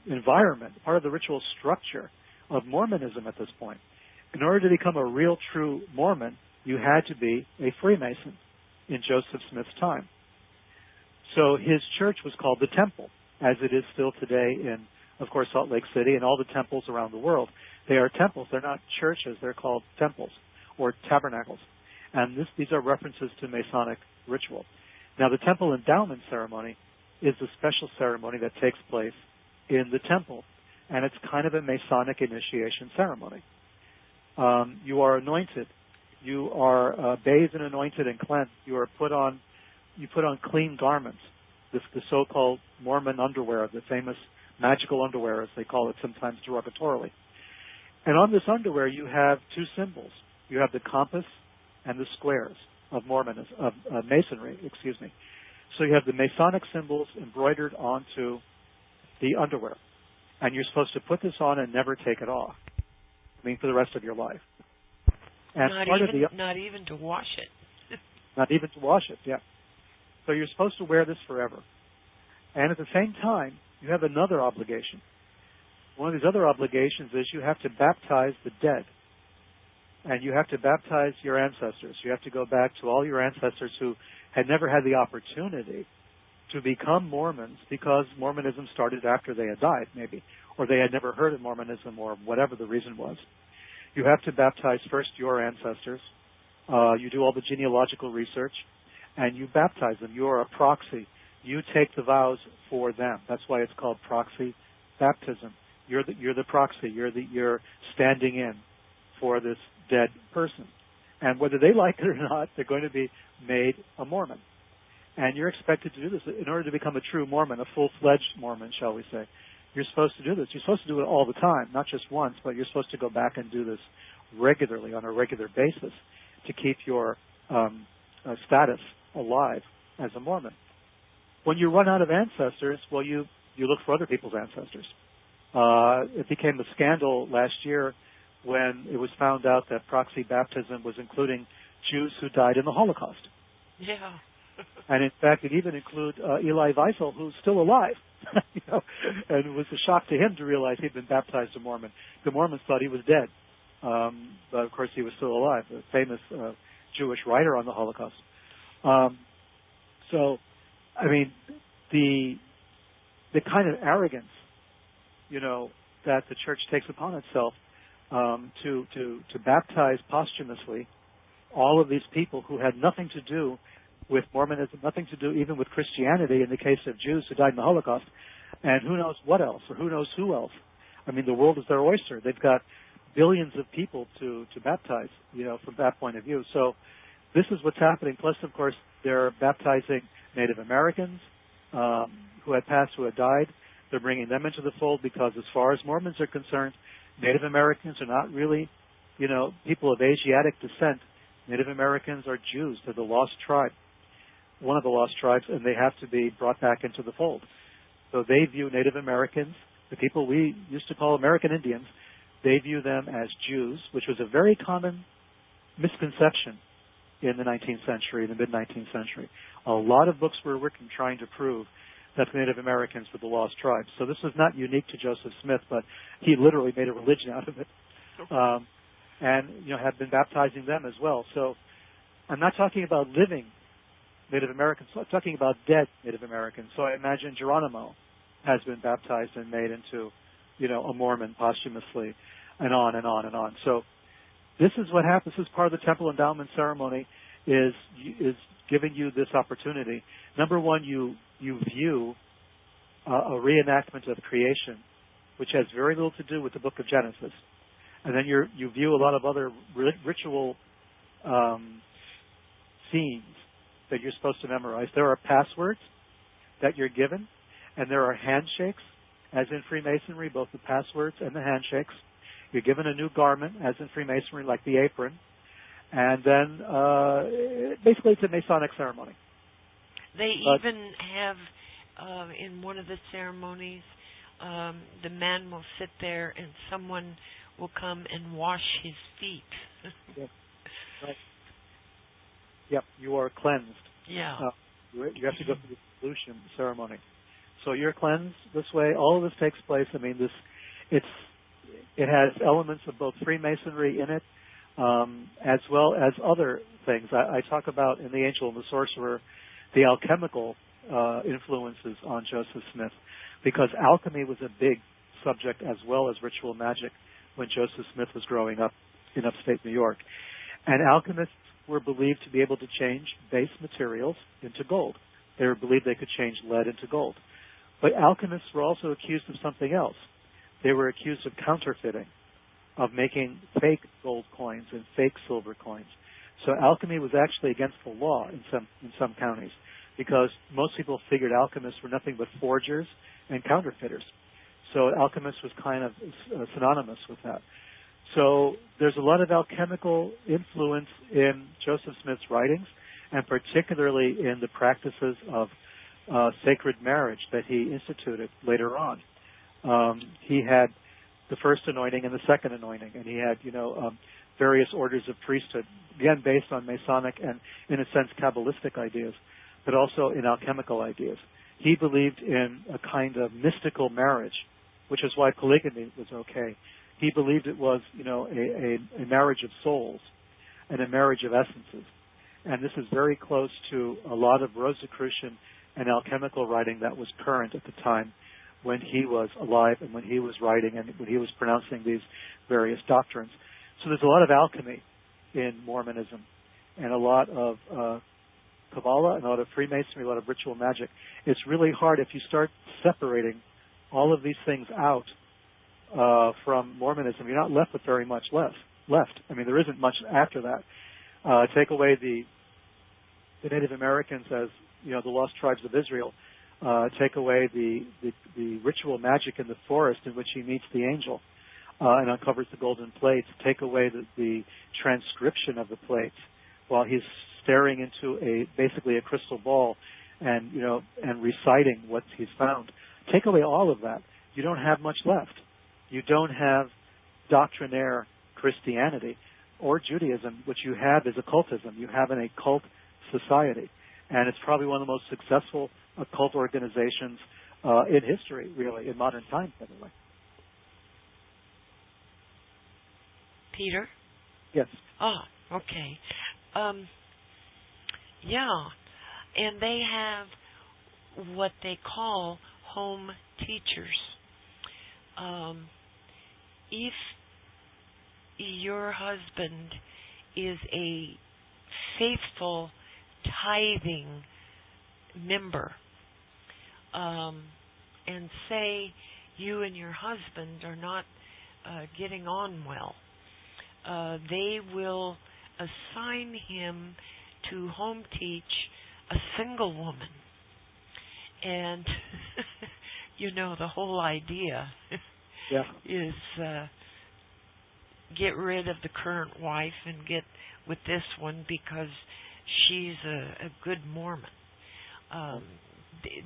environment, part of the ritual structure of Mormonism at this point. In order to become a real, true Mormon, you had to be a Freemason in Joseph Smith's time. So his church was called the Temple, as it is still today in, of course, Salt Lake City and all the temples around the world. They are temples. They're not churches. They're called temples or tabernacles. And these are references to Masonic ritual. Now, the temple endowment ceremony is a special ceremony that takes place in the temple, and it's kind of a Masonic initiation ceremony. You are anointed. You are bathed and anointed and cleansed. You put on clean garments, the so-called Mormon underwear, the famous magical underwear, as they call it sometimes derogatorily. And on this underwear, you have 2 symbols. You have the compass and the squares of Mormonism, of Masonry, excuse me. So you have the Masonic symbols embroidered onto the underwear. And you're supposed to put this on and never take it off. I mean, for the rest of your life. And not even to wash it. Not even to wash it, yeah. So you're supposed to wear this forever. And at the same time, you have another obligation. One of these other obligations is you have to baptize the dead. And you have to baptize your ancestors. You have to go back to all your ancestors who had never had the opportunity to become Mormons because Mormonism started after they had died, maybe, or they had never heard of Mormonism or whatever the reason was. You have to baptize first your ancestors. You do all the genealogical research, and you baptize them. You are a proxy. You take the vows for them. That's why it's called proxy baptism. You're the proxy. You're standing in for this dead person. And whether they like it or not, they're going to be made a Mormon. And you're expected to do this in order to become a true Mormon, a full-fledged Mormon, shall we say. You're supposed to do this. You're supposed to do it all the time, not just once, but you're supposed to go back and do this regularly, on a regular basis, to keep your status alive as a Mormon. When you run out of ancestors, well, you look for other people's ancestors. It became a scandal last year when it was found out that proxy baptism was including Jews who died in the Holocaust. Yeah. And in fact, it even included Eli Wiesel, who's still alive. And it was a shock to him to realize he'd been baptized a Mormon. The Mormons thought he was dead, but of course he was still alive. A famous Jewish writer on the Holocaust. So, I mean, the kind of arrogance, that the church takes upon itself to baptize posthumously all of these people who had nothing to do with Mormonism, nothing to do even with Christianity in the case of Jews who died in the Holocaust, and who knows what else, or who knows who else. I mean, the world is their oyster. They've got billions of people to baptize, from that point of view. So this is what's happening. Plus, of course, they're baptizing Native Americans who had passed, who had died. They're bringing them into the fold because as far as Mormons are concerned, Native Americans are not really, people of Asiatic descent. Native Americans are Jews. They're the lost tribe, one of the lost tribes, and they have to be brought back into the fold. So they view Native Americans, the people we used to call American Indians, they view them as Jews, which was a very common misconception in the 19th century, the mid-19th century. A lot of books were written trying to prove that the Native Americans were the lost tribes. So this was not unique to Joseph Smith, but he literally made a religion out of it. And have been baptizing them as well. So I'm not talking about living Native Americans. I'm talking about dead Native Americans. So I imagine Geronimo has been baptized and made into, a Mormon posthumously, and on and on and on. So this is what happens. This is part of the temple endowment ceremony, is giving you this opportunity. Number one, you view a reenactment of creation, which has very little to do with the book of Genesis. And then you view a lot of other ritual scenes that you're supposed to memorize. There are passwords that you're given, and there are handshakes, as in Freemasonry, both the passwords and the handshakes. You're given a new garment, as in Freemasonry, like the apron. And then, basically, it's a Masonic ceremony. They even have, in one of the ceremonies, the man will sit there and someone will come and wash his feet. Yep. Right. Yep, you are cleansed. Yeah. You have to go through the absolution ceremony. So you're cleansed this way. All of this takes place. I mean, it has elements of both Freemasonry in it, as well as other things. I talk about in The Angel and the Sorcerer the alchemical influences on Joseph Smith, because alchemy was a big subject as well as ritual magic when Joseph Smith was growing up in upstate New York. And alchemists were believed to be able to change base materials into gold. They were believed they could change lead into gold. But alchemists were also accused of something else. They were accused of counterfeiting, of making fake gold coins and fake silver coins. So alchemy was actually against the law in some counties, because most people figured alchemists were nothing but forgers and counterfeiters. So alchemist was kind of synonymous with that. So there's a lot of alchemical influence in Joseph Smith's writings, and particularly in the practices of sacred marriage that he instituted later on. He had the first anointing and the second anointing, and he had, various orders of priesthood, again based on Masonic and, in a sense, Kabbalistic ideas, but also in alchemical ideas. He believed in a kind of mystical marriage, which is why polygamy was okay. He believed it was, a marriage of souls and a marriage of essences. And this is very close to a lot of Rosicrucian and alchemical writing that was current at the time when he was alive and when he was writing and when he was pronouncing these various doctrines. So there's a lot of alchemy in Mormonism and a lot of Kabbalah and a lot of Freemasonry, a lot of ritual magic. It's really hard if you start separating all of these things out from Mormonism. You're not left with very much left. I mean, there isn't much after that. Take away the Native Americans as, the lost tribes of Israel. Take away the ritual magic in the forest in which he meets the angel and uncovers the golden plates. Take away the transcription of the plates while he's staring into basically a crystal ball and reciting what he's found. Take away all of that. You don't have much left. You don't have doctrinaire Christianity or Judaism. What you have is occultism. You have an occult society. And it's probably one of the most successful occult organizations in history, really, in modern times, anyway. Peter? Yes. Ah, okay. Yeah. And they have what they call home teachers. If your husband is a faithful tithing member, and say you and your husband are not getting on well, they will assign him to home teach a single woman. And the whole idea Yeah. is get rid of the current wife and get with this one because she's a good Mormon.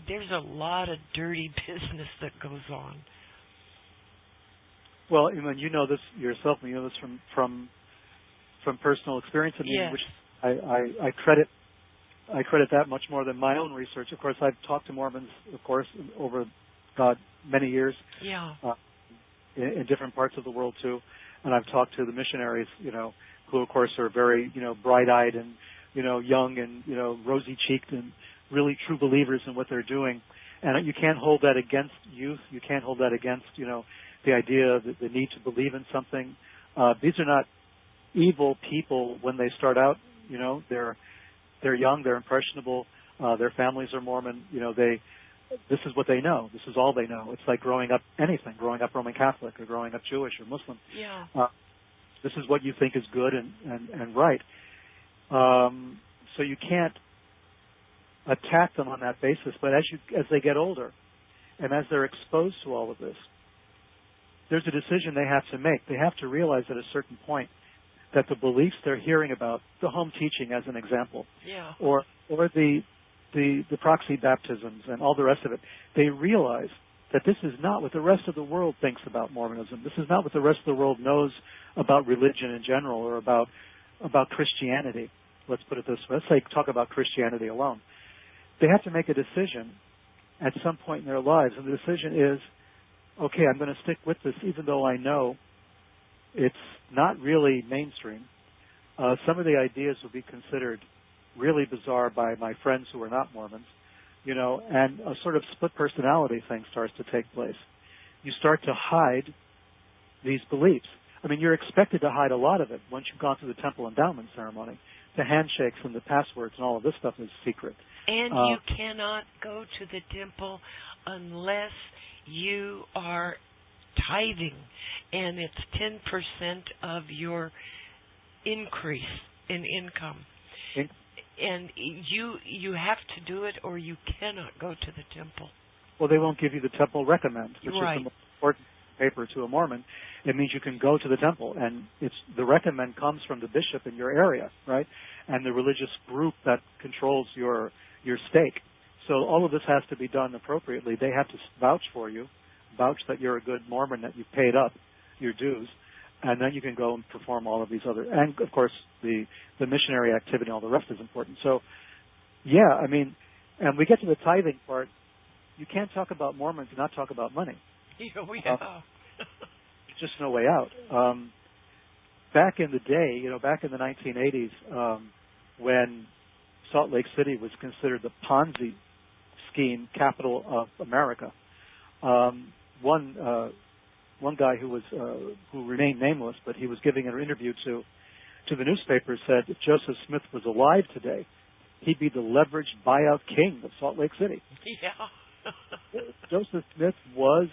There's a lot of dirty business that goes on. Well, and you know this yourself, and you know this from personal experience. I mean, Yes. which I credit that much more than my own research. Of course, I've talked to Mormons, of course, over many years. Yeah. In different parts of the world too, and I've talked to the missionaries, who of course are very, bright-eyed and, young and, rosy-cheeked and really true believers in what they're doing. And you can't hold that against youth. You can't hold that against, the idea that the need to believe in something. These are not evil people when they start out. They're young, they're impressionable, their families are Mormon. This is what they know. This is all they know. It's like growing up Roman Catholic or growing up Jewish or Muslim. Yeah. This is what you think is good and right. So you can't attack them on that basis. But as they get older and as they're exposed to all of this, there's a decision they have to make. They have to realize at a certain point that the beliefs they're hearing about, the home teaching as an example, Yeah. or the proxy baptisms and all the rest of it, they realize that this is not what the rest of the world thinks about Mormonism. This is not what the rest of the world knows about religion in general or about Christianity. Let's put it this way. Let's talk about Christianity alone. They have to make a decision at some point in their lives, and the decision is, okay, I'm going to stick with this even though I know it's not really mainstream. Some of the ideas will be considered really bizarre by my friends who are not Mormons, and a sort of split personality thing starts to take place. You start to hide these beliefs. I mean, you're expected to hide a lot of it once you've gone through the temple endowment ceremony. The handshakes and the passwords and all of this stuff is secret. And you cannot go to the temple unless you are tithing, and it's 10% of your increase in income. And you have to do it, or you cannot go to the temple. Well, they won't give you the temple recommend, which right. is the most important paper to a Mormon. It means you can go to the temple, and the recommend comes from the bishop in your area, right, and the religious group that controls your stake. So all of this has to be done appropriately. They have to vouch for you, vouch that you're a good Mormon, that you've paid up your dues, and then you can go and perform all of these other, and of course the missionary activity and all the rest is important. So, yeah, I mean, and we get to the tithing part, you can't talk about Mormons and not talk about money. Yeah. There's just no way out. Back in the day, back in the 1980s, when Salt Lake City was considered the Ponzi scheme capital of America, one guy who remained nameless, but he was giving an interview to the newspaper, said if Joseph Smith was alive today, he'd be the leveraged buyout king of Salt Lake City. Yeah. Joseph Smith was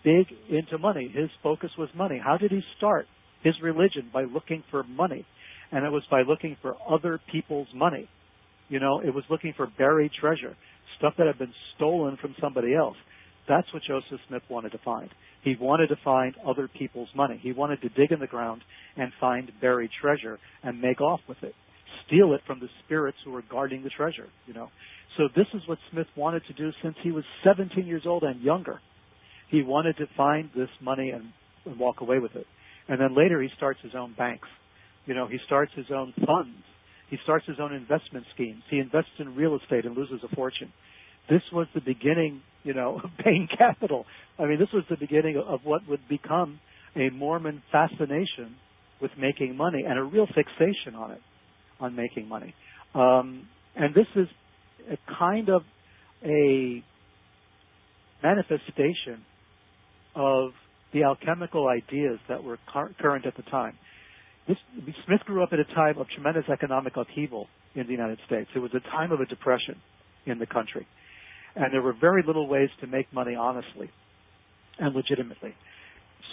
big into money. His focus was money. How did he start his religion? By looking for money. And it was by looking for other people's money. It was looking for buried treasure, stuff that had been stolen from somebody else. That's what Joseph Smith wanted to find. He wanted to find other people's money. He wanted to dig in the ground and find buried treasure and make off with it, steal it from the spirits who were guarding the treasure, So this is what Smith wanted to do since he was 17 years old and younger. He wanted to find this money and walk away with it. And then later he starts his own banks. He starts his own funds. He starts his own investment schemes. He invests in real estate and loses a fortune. This was the beginning, of paying capital. I mean, this was the beginning of what would become a Mormon fascination with making money and a real fixation on making money. And this is a kind of a manifestation of the alchemical ideas that were current at the time. Smith grew up at a time of tremendous economic upheaval in the United States. It was a time of a depression in the country. And there were very little ways to make money honestly and legitimately.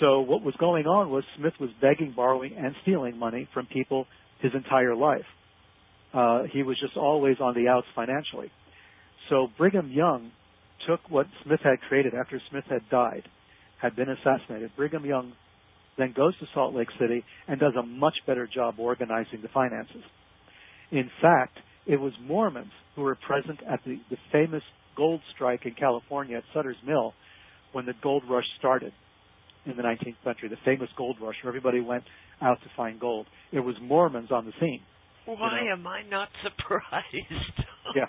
So what was going on was Smith was begging, borrowing, and stealing money from people his entire life. He was just always on the outs financially. So Brigham Young took what Smith had created after Smith had died, had been assassinated. Brigham Young then goes to Salt Lake City and does a much better job organizing the finances. In fact, it was Mormons who were present at the famous gold strike in California at Sutter's Mill when the gold rush started in the 19th century, the famous gold rush where everybody went out to find gold. It was Mormons on the scene. Why am I not surprised? Yeah.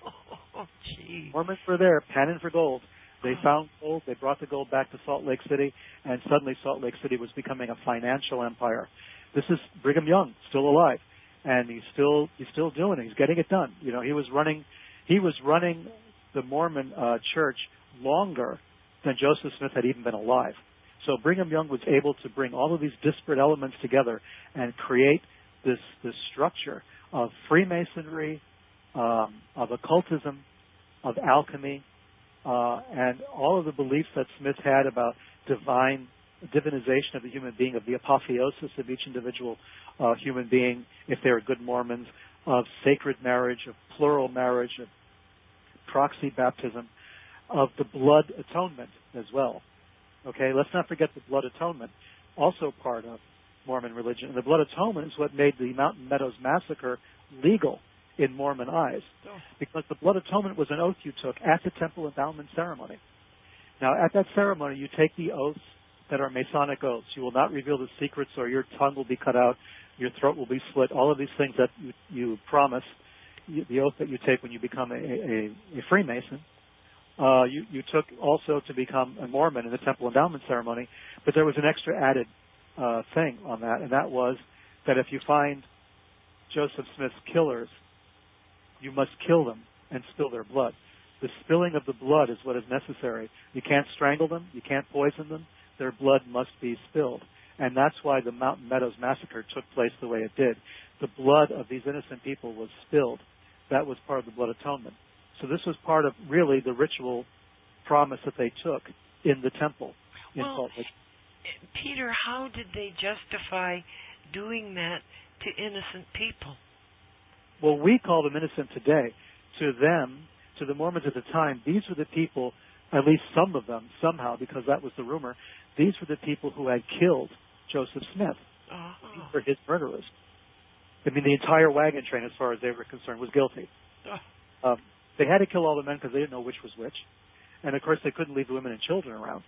Oh, gee. Mormons were there, panning for gold. They found gold. They brought the gold back to Salt Lake City, and suddenly Salt Lake City was becoming a financial empire. This is Brigham Young, still alive, and he's still doing it. He's getting it done. You know, he was running the Mormon church longer than Joseph Smith had even been alive. So Brigham Young was able to bring all of these disparate elements together and create this structure of Freemasonry, of occultism, of alchemy, and all of the beliefs that Smith had about divinization of the human being, of the apotheosis of each individual human being, if they were good Mormons, of sacred marriage, of plural marriage, of proxy baptism, of the blood atonement as well. Okay, let's not forget the blood atonement, also part of Mormon religion. And the blood atonement is what made the Mountain Meadows Massacre legal in Mormon eyes, because the blood atonement was an oath you took at the temple endowment ceremony. Now, at that ceremony, you take the oaths that are Masonic oaths. You will not reveal the secrets, or your tongue will be cut out, your throat will be slit, all of these things that you promise, the oath that you take when you become a Freemason. You took also to become a Mormon in the temple endowment ceremony, but there was an extra added thing on that, and that was that if you find Joseph Smith's killers, you must kill them and spill their blood. The spilling of the blood is what is necessary. You can't strangle them. You can't poison them. Their blood must be spilled. And that's why the Mountain Meadows Massacre took place the way it did. The blood of these innocent people was spilled. That was part of the blood atonement. So this was part of really the ritual promise that they took in the temple in Salt Lake. Peter, how did they justify doing that to innocent people? Well, we call them innocent today. To them, to the Mormons at the time, these were the people, at least some of them, somehow, because that was the rumor, these were the people who had killed Joseph Smith. These were his murderers. I mean, the entire wagon train, as far as they were concerned, was guilty. They had to kill all the men because they didn't know which was which. And, of course, they couldn't leave the women and children around.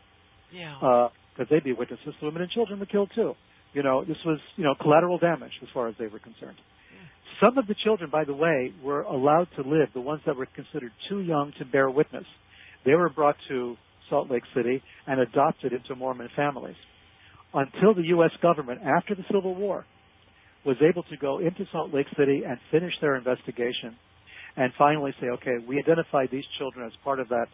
Yeah. Because they'd be witnesses. The women and children were killed, too. You know, this was, collateral damage as far as they were concerned. Some of the children, by the way, were allowed to live, the ones that were considered too young to bear witness. They were brought to Salt Lake City and adopted into Mormon families until the U.S. government, after the Civil War, was able to go into Salt Lake City and finish their investigation and finally say, okay, we identified these children as part of that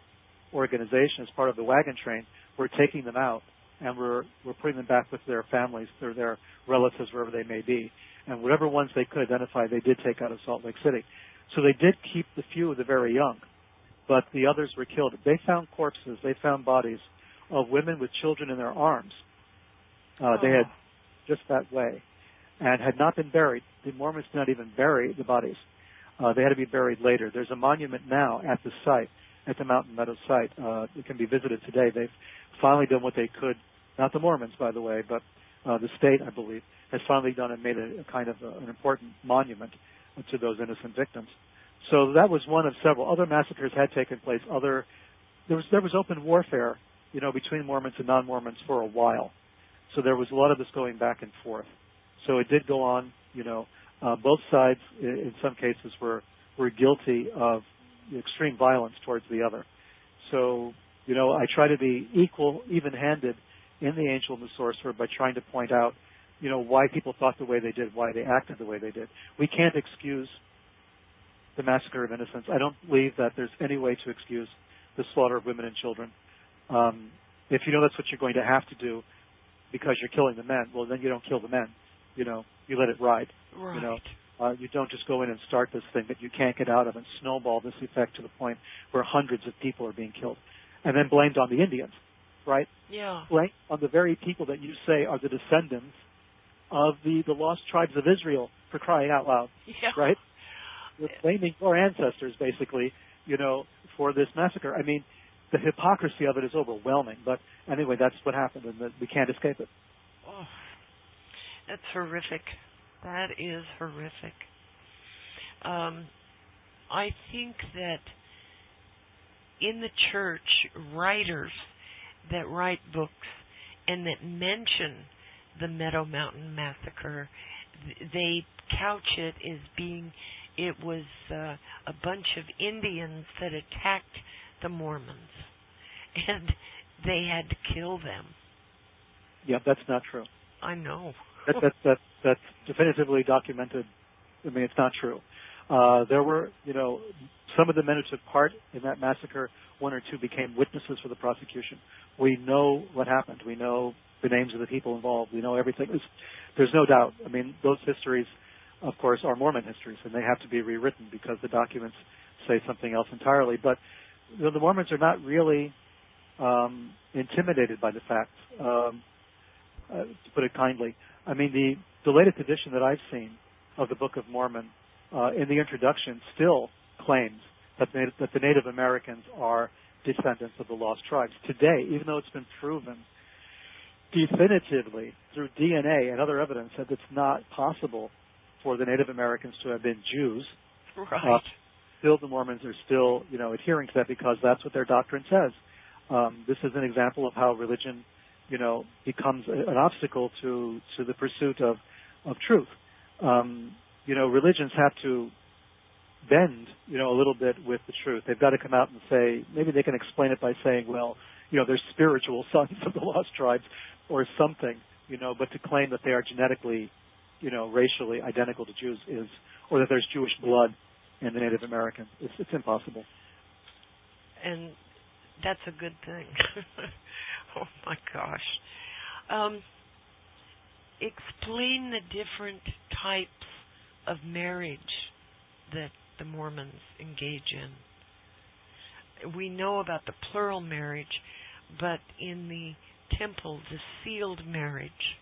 organization, as part of the wagon train. We're taking them out, and we're putting them back with their families, their relatives, wherever they may be. And whatever ones they could identify, they did take out of Salt Lake City. So they did keep the few of the very young, but the others were killed. They found corpses, they found bodies of women with children in their arms. They had just that way and had not been buried. The Mormons did not even bury the bodies. They had to be buried later. There's a monument now at the site, at the Mountain Meadows site. It can be visited today. They've finally done what they could, not the Mormons, by the way, but the state, I believe, has finally done and made a kind of an important monument to those innocent victims. So that was one of several. Other massacres had taken place. There was open warfare, between Mormons and non-Mormons for a while. So there was a lot of this going back and forth. So it did go on. Both sides, in some cases, were guilty of extreme violence towards the other. So, I try to be even-handed in the Angel and the Sorcerer by trying to point out, why people thought the way they did, why they acted the way they did. We can't excuse the massacre of innocents. I don't believe that there's any way to excuse the slaughter of women and children. If you know that's what you're going to have to do because you're killing the men, well, then you don't kill the men. You let it ride. Right. You don't just go in and start this thing that you can't get out of and snowball this effect to the point where hundreds of people are being killed and then blamed on the Indians, right? Yeah. Blamed on the very people that you say are the descendants of the lost tribes of Israel, for crying out loud, right? You're blaming your ancestors, basically, for this massacre. I mean, the hypocrisy of it is overwhelming. But anyway, that's what happened, and we can't escape it. Oh, that's horrific. That is horrific. I think that in the church, writers that write books and that mention the Meadow Mountain Massacre, they couch it as being, it was a bunch of Indians that attacked the Mormons, and they had to kill them. Yeah, that's not true. I know. That's definitively documented. I mean, it's not true. There were, some of the men who took part in that massacre, one or two became witnesses for the prosecution. We know what happened. We know the names of the people involved. We know everything. There's no doubt. I mean, those histories, of course, are Mormon histories, and they have to be rewritten because the documents say something else entirely. But the Mormons are not really intimidated by the facts, to put it kindly. I mean, the latest edition that I've seen of the Book of Mormon, in the introduction, still claims that the Native Americans are descendants of the lost tribes. Today, even though it's been proven definitively through DNA and other evidence that it's not possible for the Native Americans to have been Jews, right. Still the Mormons are still, adhering to that because that's what their doctrine says. This is an example of how religion, becomes an obstacle to the pursuit of truth. Religions have to bend, a little bit with the truth. They've got to come out and say, maybe they can explain it by saying, well, they're spiritual sons of the lost tribes or something, but to claim that they are genetically, racially identical to Jews or that there's Jewish blood in the Native Americans. It's impossible. And that's a good thing. Oh my gosh. Explain the different types of marriage that the Mormons engage in. We know about the plural marriage, but in the temple, the sealed marriage.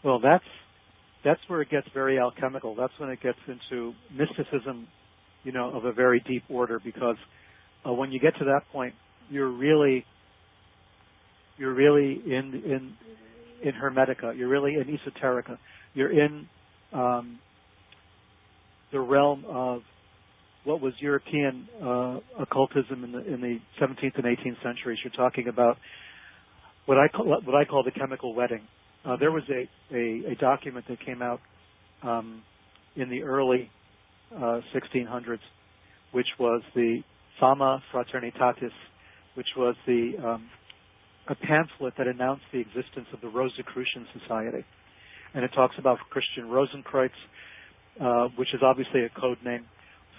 Well, that's where it gets very alchemical. That's when it gets into mysticism, of a very deep order, because when you get to that point, you're really in Hermetica. You're really in Esoterica. You're in the realm of what was European occultism in the 17th and 18th centuries. You're talking about what I call the chemical wedding. There was a document that came out in the early 1600s, which was the Fama Fraternitatis, which was a pamphlet that announced the existence of the Rosicrucian Society. And it talks about Christian Rosenkreutz, which is obviously a code name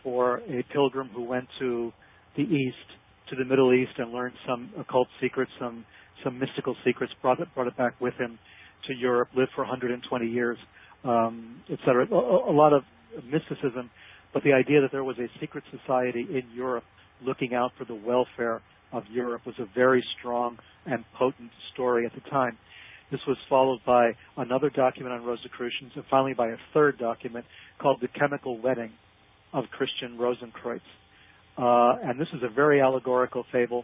for a pilgrim who went to the East, to the Middle East, and learned some occult secrets, some mystical secrets, brought it back with him to Europe, lived for 120 years, etc. A lot of mysticism, but the idea that there was a secret society in Europe looking out for the welfare of Europe was a very strong and potent story at the time. This was followed by another document on Rosicrucians, and finally by a third document called The Chemical Wedding of Christian Rosenkreutz. And this is a very allegorical fable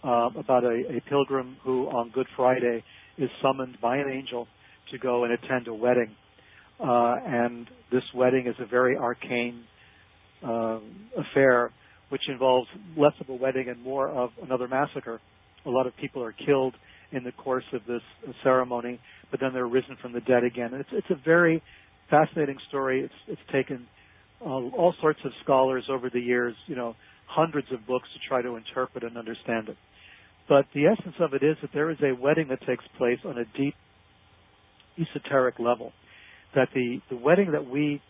about a pilgrim who on Good Friday is summoned by an angel to go and attend a wedding. And this wedding is a very arcane affair, which involves less of a wedding and more of another massacre. A lot of people are killed in the course of this ceremony, but then they're risen from the dead again. And it's a very fascinating story. It's taken all sorts of scholars over the years, hundreds of books to try to interpret and understand it. But the essence of it is that there is a wedding that takes place on a deep esoteric level. That the wedding that we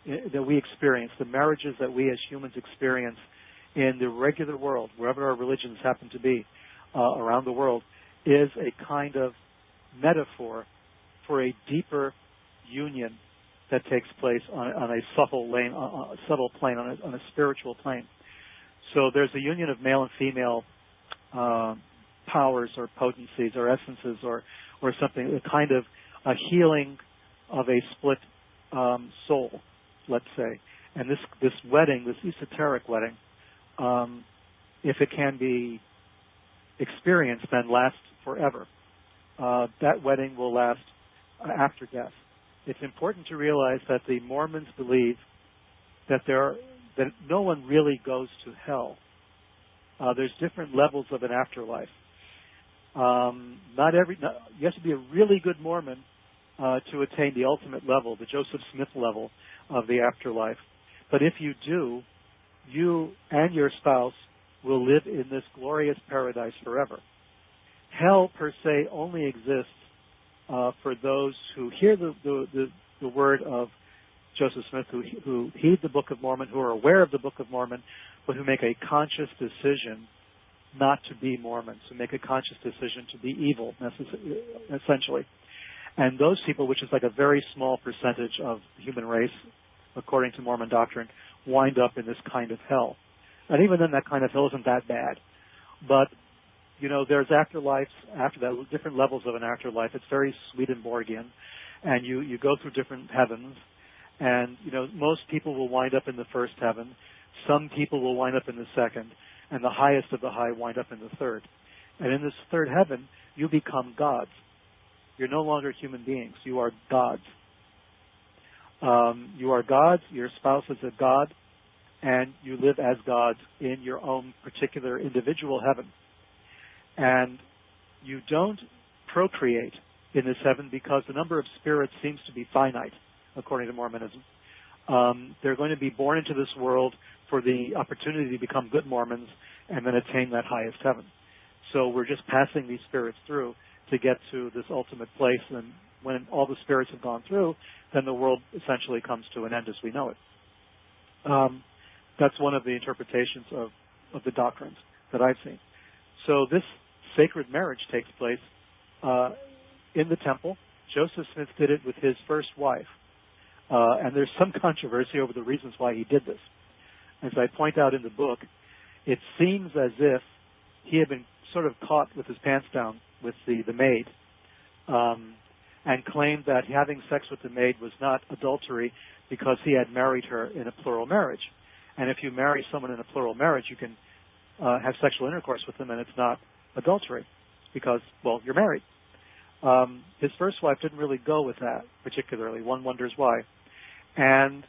experience, the marriages that we as humans experience in the regular world, wherever our religions happen to be around the world, is a kind of metaphor for a deeper union that takes place on a subtle plane, on a spiritual plane. So there's a union of male and female powers or potencies or essences or something, a kind of a healing of a split soul, let's say. And this wedding, this esoteric wedding, if it can be experienced, then last forever. That wedding will last after death. It's important to realize that the Mormons believe that that no one really goes to hell. There's different levels of an afterlife. You have to be a really good Mormon to attain the ultimate level, the Joseph Smith level of the afterlife. But if you do, you and your spouse will live in this glorious paradise forever. Hell per se only exists for those who hear the word of Joseph Smith, who heed the Book of Mormon, who are aware of the Book of Mormon, but who make a conscious decision not to be Mormons, who make a conscious decision to be evil, essentially. And those people, which is like a very small percentage of the human race, according to Mormon doctrine, wind up in this kind of hell. And even then, that kind of hell isn't that bad. But, there's afterlives after that, different levels of an afterlife. It's very Swedenborgian. And you go through different heavens. And, most people will wind up in the first heaven. Some people will wind up in the second. And the highest of the high wind up in the third. And in this third heaven, you become gods. You're no longer human beings. You are gods. You are gods. Your spouse is a god. And you live as gods in your own particular individual heaven. And you don't procreate in this heaven because the number of spirits seems to be finite, according to Mormonism. They're going to be born into this world for the opportunity to become good Mormons and then attain that highest heaven. So we're just passing these spirits through to get to this ultimate place. And when all the spirits have gone through, then the world essentially comes to an end as we know it. That's one of the interpretations of the doctrines that I've seen. So this sacred marriage takes place in the temple. Joseph Smith did it with his first wife. And there's some controversy over the reasons why he did this. As I point out in the book, it seems as if he had been sort of caught with his pants down with the maid, and claimed that having sex with the maid was not adultery because he had married her in a plural marriage. And if you marry someone in a plural marriage, you can have sexual intercourse with them, and it's not adultery because, well, you're married. His first wife didn't really go with that particularly. One wonders why. And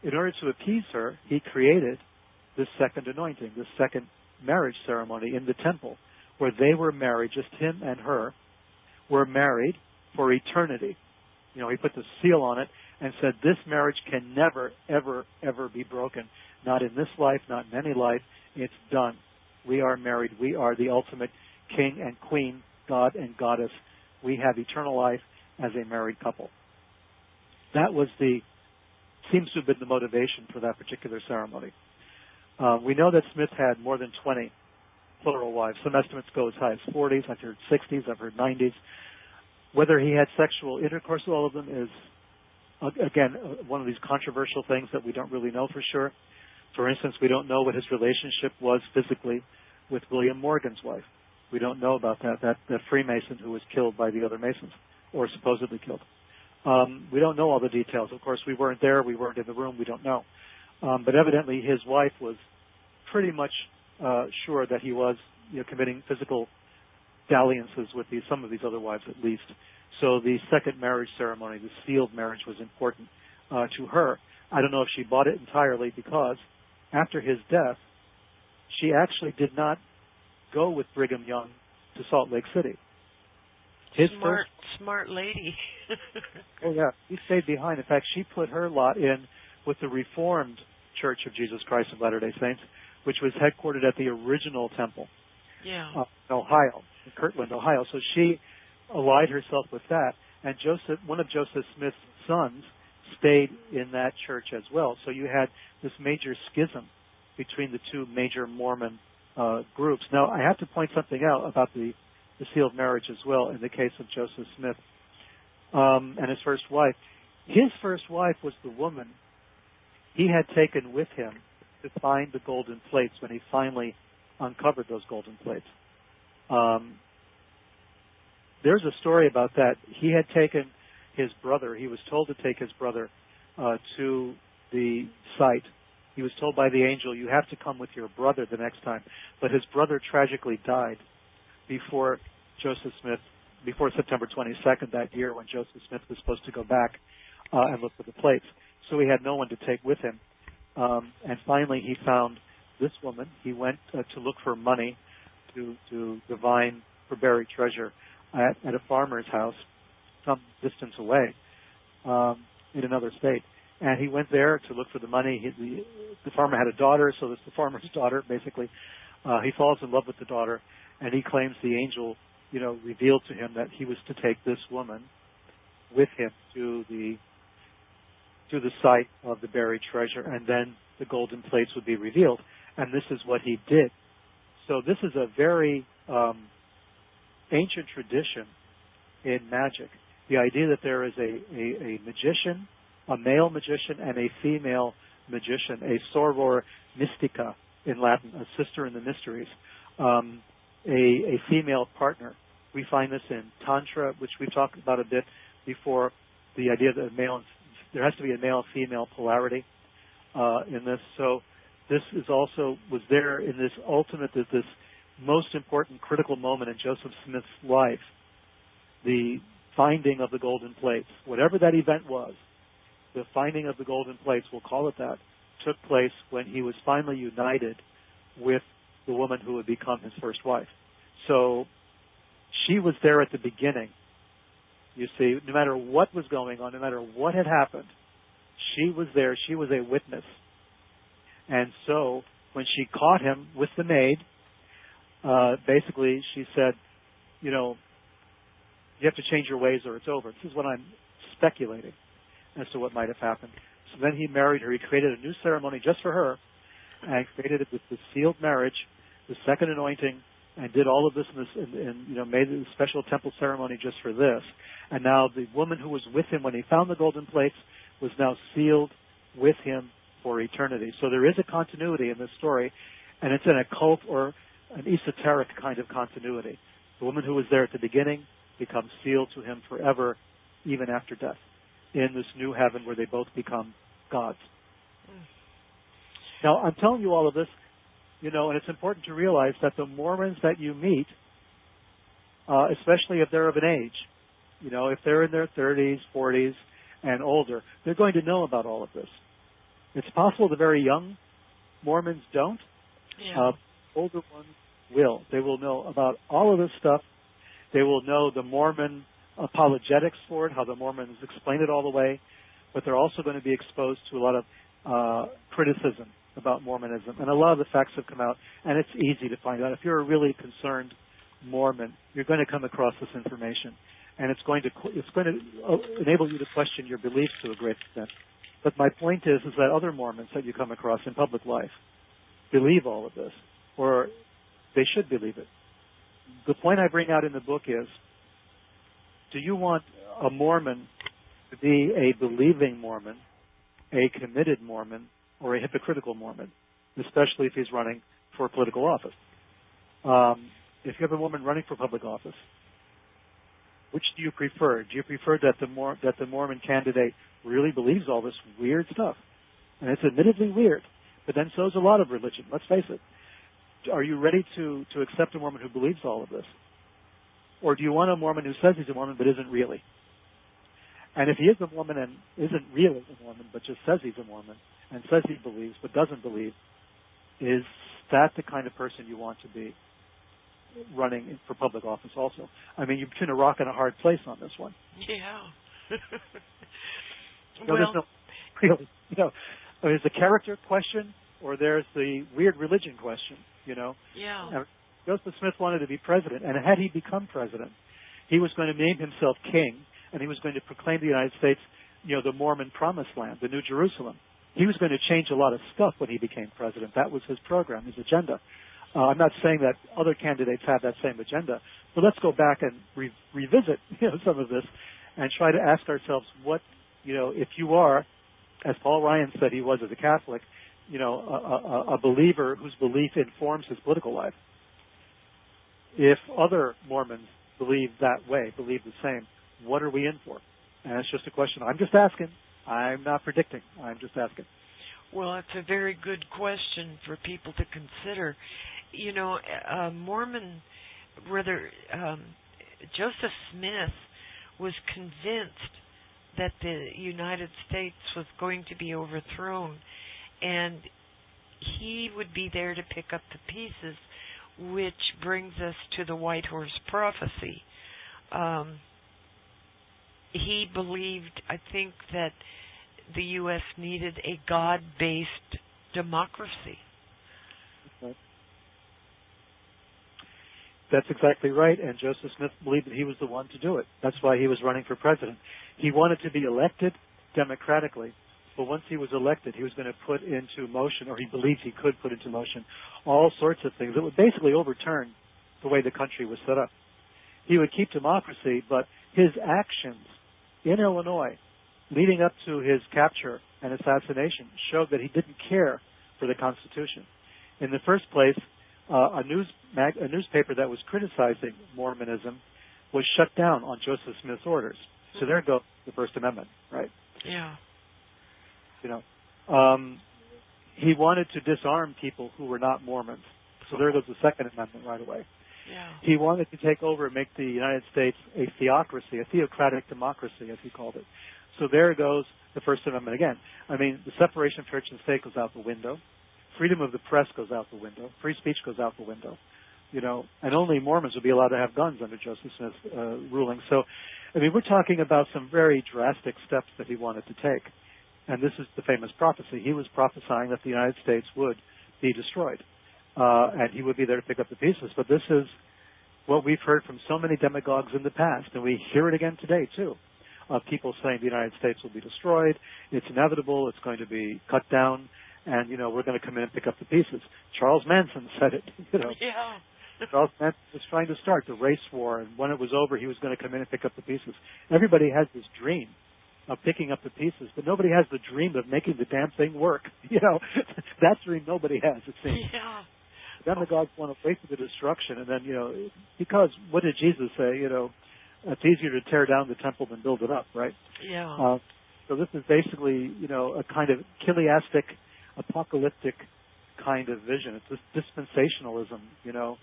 in order to appease her, he created this second anointing, this second marriage ceremony in the temple, where they were married, just him and her, were married for eternity. He put the seal on it and said, this marriage can never, ever, ever be broken. Not in this life, not in any life. It's done. We are married. We are the ultimate king and queen, God and goddess. We have eternal life as a married couple. That seems to have been the motivation for that particular ceremony. We know that Smith had more than 20 plural wives. Some estimates go as high as 40s. I've heard 60s. I've heard 90s. Whether he had sexual intercourse with all of them is, again, one of these controversial things that we don't really know for sure. For instance, we don't know what his relationship was physically with William Morgan's wife. We don't know about that Freemason who was killed by the other Masons, or supposedly killed. We don't know all the details. Of course, we weren't there. We weren't in the room. We don't know. But evidently, his wife was pretty much sure that he was committing physical dalliances with some of these other wives, at least. So the second marriage ceremony, the sealed marriage, was important to her. I don't know if she bought it entirely because after his death, she actually did not go with Brigham Young to Salt Lake City. Smart lady. Oh, yeah. He stayed behind. In fact, she put her lot in with the Reformed Church of Jesus Christ of Latter-day Saints, which was headquartered at the original temple in Ohio, in Kirtland, Ohio. So she allied herself with that. And one of Joseph Smith's sons stayed in that church as well. So you had this major schism between the two major Mormon groups. Now, I have to point something out about the sealed marriage as well in the case of Joseph Smith and his first wife. His first wife was the woman he had taken with him to find the golden plates when he finally uncovered those golden plates. There's a story about that. He had taken his brother, he was told to take his brother to the site He was told by the angel, you have to come with your brother the next time. But his brother tragically died before before September 22nd that year, when Joseph Smith was supposed to go back and look for the plates. So he had no one to take with him. And finally he found this woman. He went to look for money to divine for buried treasure at a farmer's house some distance away in another state. And he went there to look for the money. The farmer had a daughter, so this is the farmer's daughter, basically. He falls in love with the daughter, and he claims the angel, revealed to him that he was to take this woman with him to the site of the buried treasure, and then the golden plates would be revealed. And this is what he did. So this is a very ancient tradition in magic. The idea that there is a magician, a male magician, and a female magician, a soror mystica in Latin, a sister in the mysteries, a female partner. We find this in Tantra, which we've talked about a bit before, the idea that there has to be a male-female polarity in this. So this is also was there in this this most important critical moment in Joseph Smith's life, the finding of the golden plates. Whatever that event was, the finding of the golden plates, we'll call it that, took place when he was finally united with the woman who would become his first wife. So she was there at the beginning. You see, no matter what was going on, no matter what had happened, she was there. She was a witness. And so when she caught him with the maid, basically she said, you have to change your ways or it's over. This is what I'm speculating as to what might have happened. So then he married her. He created a new ceremony just for her and created it with the sealed marriage, the second anointing, and did all of this and made a special temple ceremony just for this. And now the woman who was with him when he found the golden plates was now sealed with him for eternity. So there is a continuity in this story, and it's an occult or an esoteric kind of continuity. The woman who was there at the beginning becomes sealed to him forever, even after death, in this new heaven where they both become gods. Now, I'm telling you all of this, and it's important to realize that the Mormons that you meet, especially if they're of an age, if they're in their 30s, 40s, and older, they're going to know about all of this. It's possible the very young Mormons don't. Yeah. Older ones will. They will know about all of this stuff. They will know the Mormon apologetics for it, how the Mormons explain it all the way, but they're also going to be exposed to a lot of criticism about Mormonism. And a lot of the facts have come out, and it's easy to find out. If you're a really concerned Mormon, you're going to come across this information, and it's going to enable you to question your beliefs to a great extent. But my point is that other Mormons that you come across in public life believe all of this, or they should believe it. The point I bring out in the book is, do you want a Mormon to be a believing Mormon, a committed Mormon, or a hypocritical Mormon, especially if he's running for political office? If you have a woman running for public office, which do you prefer? Do you prefer that the Mormon candidate really believes all this weird stuff? And it's admittedly weird, but then so is a lot of religion. Let's face it. Are you ready to accept a Mormon who believes all of this? Or do you want a Mormon who says he's a Mormon but isn't really? And if he is a Mormon and isn't really a Mormon but just says he's a Mormon and says he believes but doesn't believe, is that the kind of person you want to be running for public office also? I mean, you're between a rock and a hard place on this one. Yeah. There's no really, there's a character question, or there's the weird religion question, Yeah. Now, Joseph Smith wanted to be president, and had he become president, he was going to name himself king, and he was going to proclaim the United States, the Mormon promised land, the New Jerusalem. He was going to change a lot of stuff when he became president. That was his program, his agenda. I'm not saying that other candidates have that same agenda, but let's go back and revisit, some of this, and try to ask ourselves what, if you are, as Paul Ryan said he was as a Catholic, a believer whose belief informs his political life. If other Mormons believe that way, believe the same, what are we in for? And it's just a question. I'm just asking. I'm not predicting. I'm just asking. Well, it's a very good question for people to consider. You know, Joseph Smith was convinced that the United States was going to be overthrown, and he would be there to pick up the pieces, which brings us to the White Horse Prophecy. He believed, I think, that the U.S. needed a God-based democracy. Okay. That's exactly right, and Joseph Smith believed that he was the one to do it. That's why he was running for president. He wanted to be elected democratically, but once he was elected, he was going to put into motion, or he believed he could put into motion, all sorts of things that would basically overturn the way the country was set up. He would keep democracy, but his actions in Illinois leading up to his capture and assassination showed that he didn't care for the Constitution. In the first place, a newspaper that was criticizing Mormonism was shut down on Joseph Smith's orders. So there goes the First Amendment, right? Yeah. You know, he wanted to disarm people who were not Mormons. So there goes the Second Amendment right away. Yeah. He wanted to take over and make the United States a theocracy, a theocratic democracy, as he called it. So there goes the First Amendment again. I mean, the separation of church and state goes out the window. Freedom of the press goes out the window. Free speech goes out the window. You know, and only Mormons would be allowed to have guns under Joseph Smith's ruling. So, I mean, we're talking about some very drastic steps that he wanted to take. And this is the famous prophecy. He was prophesying that the United States would be destroyed. And he would be there to pick up the pieces. But this is what we've heard from so many demagogues in the past. And we hear it again today, too. Of people saying the United States will be destroyed, it's inevitable, it's going to be cut down, and, you know, we're going to come in and pick up the pieces. Charles Manson said it, you know. Yeah. Charles Manson was trying to start the race war, and when it was over, he was going to come in and pick up the pieces. Everybody has this dream of picking up the pieces, but nobody has the dream of making the damn thing work. You know, that dream nobody has, it seems. Yeah. Demagogues want to wait for the destruction, and then, you know, because what did Jesus say, you know, it's easier to tear down the temple than build it up, right? Yeah. So this is basically, you know, a kind of Chiliastic, apocalyptic kind of vision. It's this dispensationalism, you know,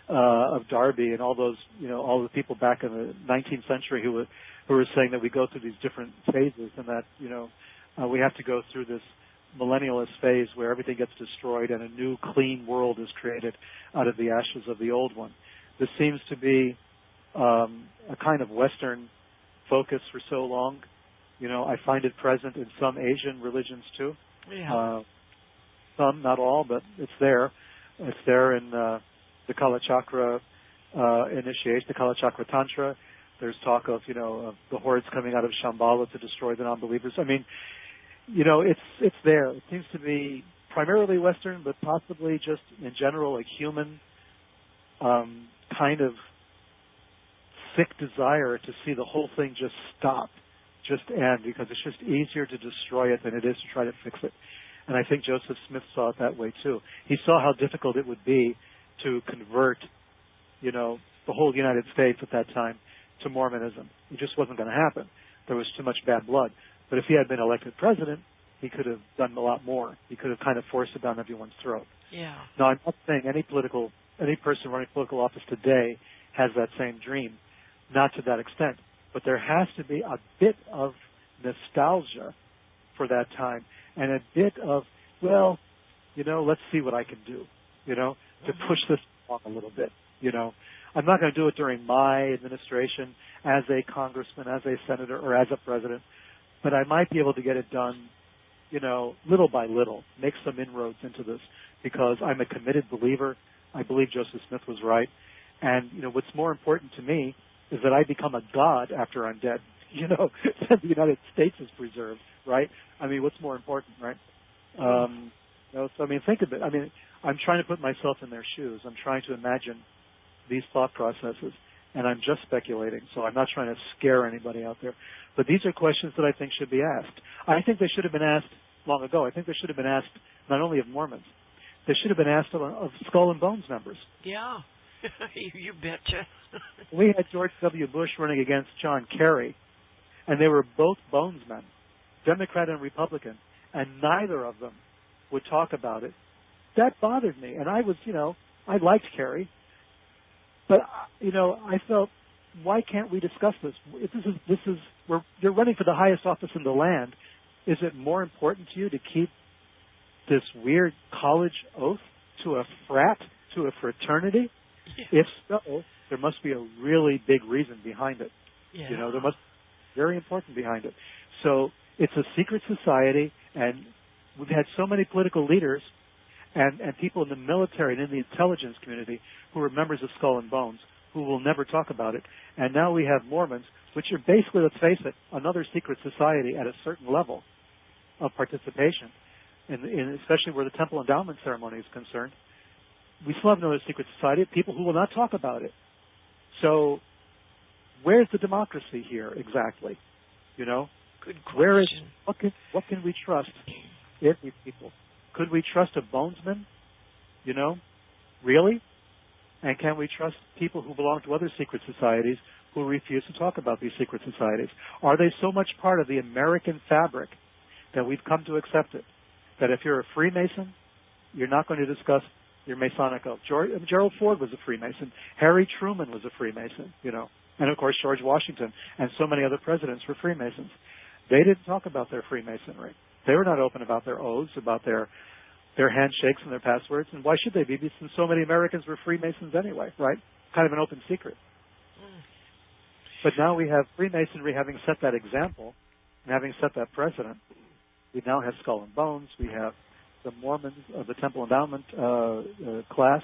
of Darby and all those, you know, all the people back in the 19th century who were saying that we go through these different phases and that, you know, we have to go through this millennialist phase where everything gets destroyed and a new clean world is created out of the ashes of the old one. This seems to be a kind of Western focus for so long. You know, I find it present in some Asian religions too. Yeah. Some, not all, but it's there. It's there in the Kala Chakra initiation, the Kala Chakra Tantra. There's talk of, you know, of the hordes coming out of Shambhala to destroy the non-believers. I mean, you know, it's there. It seems to be primarily Western, but possibly just in general a human kind of sick desire to see the whole thing just stop, just end, because it's just easier to destroy it than it is to try to fix it. And I think Joseph Smith saw it that way too. He saw how difficult it would be to convert, you know, the whole United States at that time to Mormonism. It just wasn't going to happen. There was too much bad blood. But if he had been elected president, he could have done a lot more. He could have kind of forced it down everyone's throat. Yeah. Now, I'm not saying any person running political office today has that same dream. Not to that extent, but there has to be a bit of nostalgia for that time and a bit of, well, you know, let's see what I can do, you know, to push this along a little bit, you know. I'm not going to do it during my administration as a congressman, as a senator, or as a president, but I might be able to get it done, you know, little by little, make some inroads into this because I'm a committed believer. I believe Joseph Smith was right. And, you know, what's more important to me is that I become a god after I'm dead, you know, that the United States is preserved, right? I mean, what's more important, right? You know, so, I mean, think of it. I mean, I'm trying to put myself in their shoes. I'm trying to imagine these thought processes, and I'm just speculating, so I'm not trying to scare anybody out there. But these are questions that I think should be asked. I think they should have been asked long ago. I think they should have been asked not only of Mormons, they should have been asked of Skull and Bones members. Yeah. You betcha. We had George W. Bush running against John Kerry, and they were both Bones men, Democrat and Republican, and neither of them would talk about it. That bothered me, and I was, I liked Kerry, but I felt, why can't we discuss this? You're running for the highest office in the land. Is it more important to you to keep this weird college oath to a frat, to a fraternity? Yeah. If so, there must be a really big reason behind it. Yeah. There must be very important behind it. So it's a secret society, and we've had so many political leaders and people in the military and in the intelligence community who are members of Skull and Bones who will never talk about it. And now we have Mormons, which are basically, let's face it, another secret society at a certain level of participation, especially where the temple endowment ceremony is concerned. We still have another secret society of people who will not talk about it. So where's the democracy here exactly? Good question. Where is, what can we trust in these people? Could we trust a bonesman? Really? And can we trust people who belong to other secret societies who refuse to talk about these secret societies? Are they so much part of the American fabric that we've come to accept it? That if you're a Freemason, you're not going to discuss your Masonic oath. Gerald Ford was a Freemason. Harry Truman was a Freemason, And of course, George Washington and so many other presidents were Freemasons. They didn't talk about their Freemasonry. They were not open about their oaths, about their handshakes and their passwords. And why should they be? Since so many Americans were Freemasons anyway, right? Kind of an open secret. But now we have Freemasonry having set that example and having set that precedent. We now have Skull and Bones. We have the Mormons of the Temple Endowment class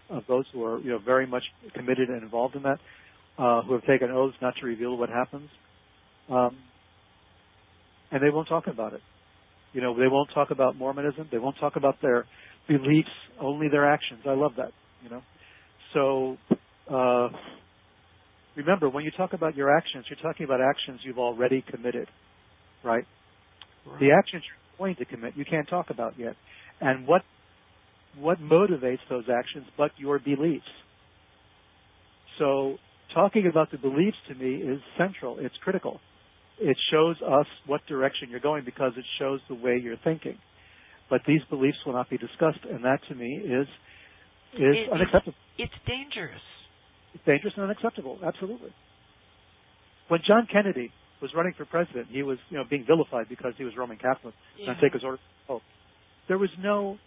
of those who are very much committed and involved in that, who have taken oaths not to reveal what happens. And they won't talk about it. They won't talk about Mormonism. They won't talk about their beliefs, only their actions. I love that, So remember, when you talk about your actions, you're talking about actions you've already committed, right? The actions you're going to commit, you can't talk about yet. And what motivates those actions but your beliefs? So talking about the beliefs to me is central. It's critical. It shows us what direction you're going because it shows the way you're thinking. But these beliefs will not be discussed, and that to me is unacceptable. It's dangerous. It's dangerous and unacceptable, absolutely. When John Kennedy was running for president, he was being vilified because he was Roman Catholic and take his orders. There was no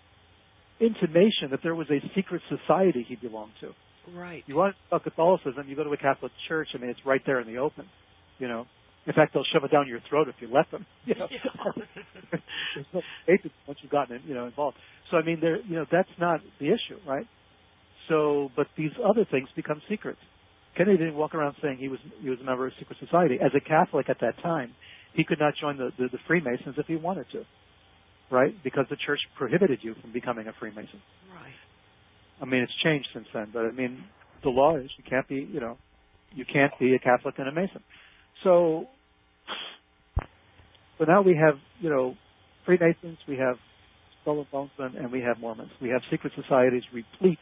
intimation that there was a secret society he belonged to. Right. You want to talk Catholicism, you go to a Catholic church. I mean, it's right there in the open. In fact, they'll shove it down your throat if you let them. There's no basis once you've gotten involved. So I mean, that's not the issue, right? So, but these other things become secrets. Kennedy didn't walk around saying he was a member of a secret society. As a Catholic at that time, he could not join the Freemasons if he wanted to, right? Because the church prohibited you from becoming a Freemason. Right. I mean, it's changed since then, but I mean, the law is you can't be a Catholic and a Mason. So now we have, Freemasons, we have Skull and Bonesmen, and we have Mormons. We have secret societies replete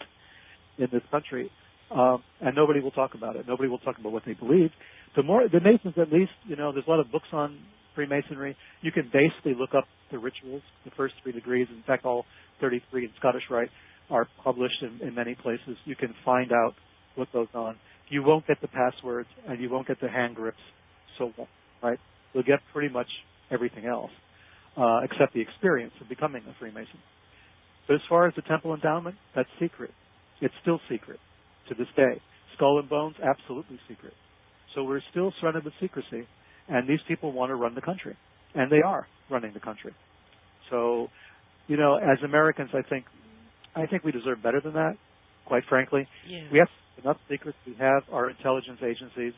in this country, and nobody will talk about it. Nobody will talk about what they believe. The Masons, at least, there's a lot of books on Freemasonry. You can basically look up the rituals, the first 3 degrees. In fact, all 33 in Scottish Rite are published in many places. You can find out what goes on. You won't get the passwords, and you won't get the hand grips. So, right, you'll get pretty much everything else, except the experience of becoming a Freemason. But as far as the Temple Endowment, that's secret. It's still secret to this day. Skull and Bones, absolutely secret. So we're still surrounded with secrecy, and these people want to run the country, and they are running the country. So, as Americans, I think we deserve better than that, quite frankly. Yeah. We have enough secrets. We have our intelligence agencies.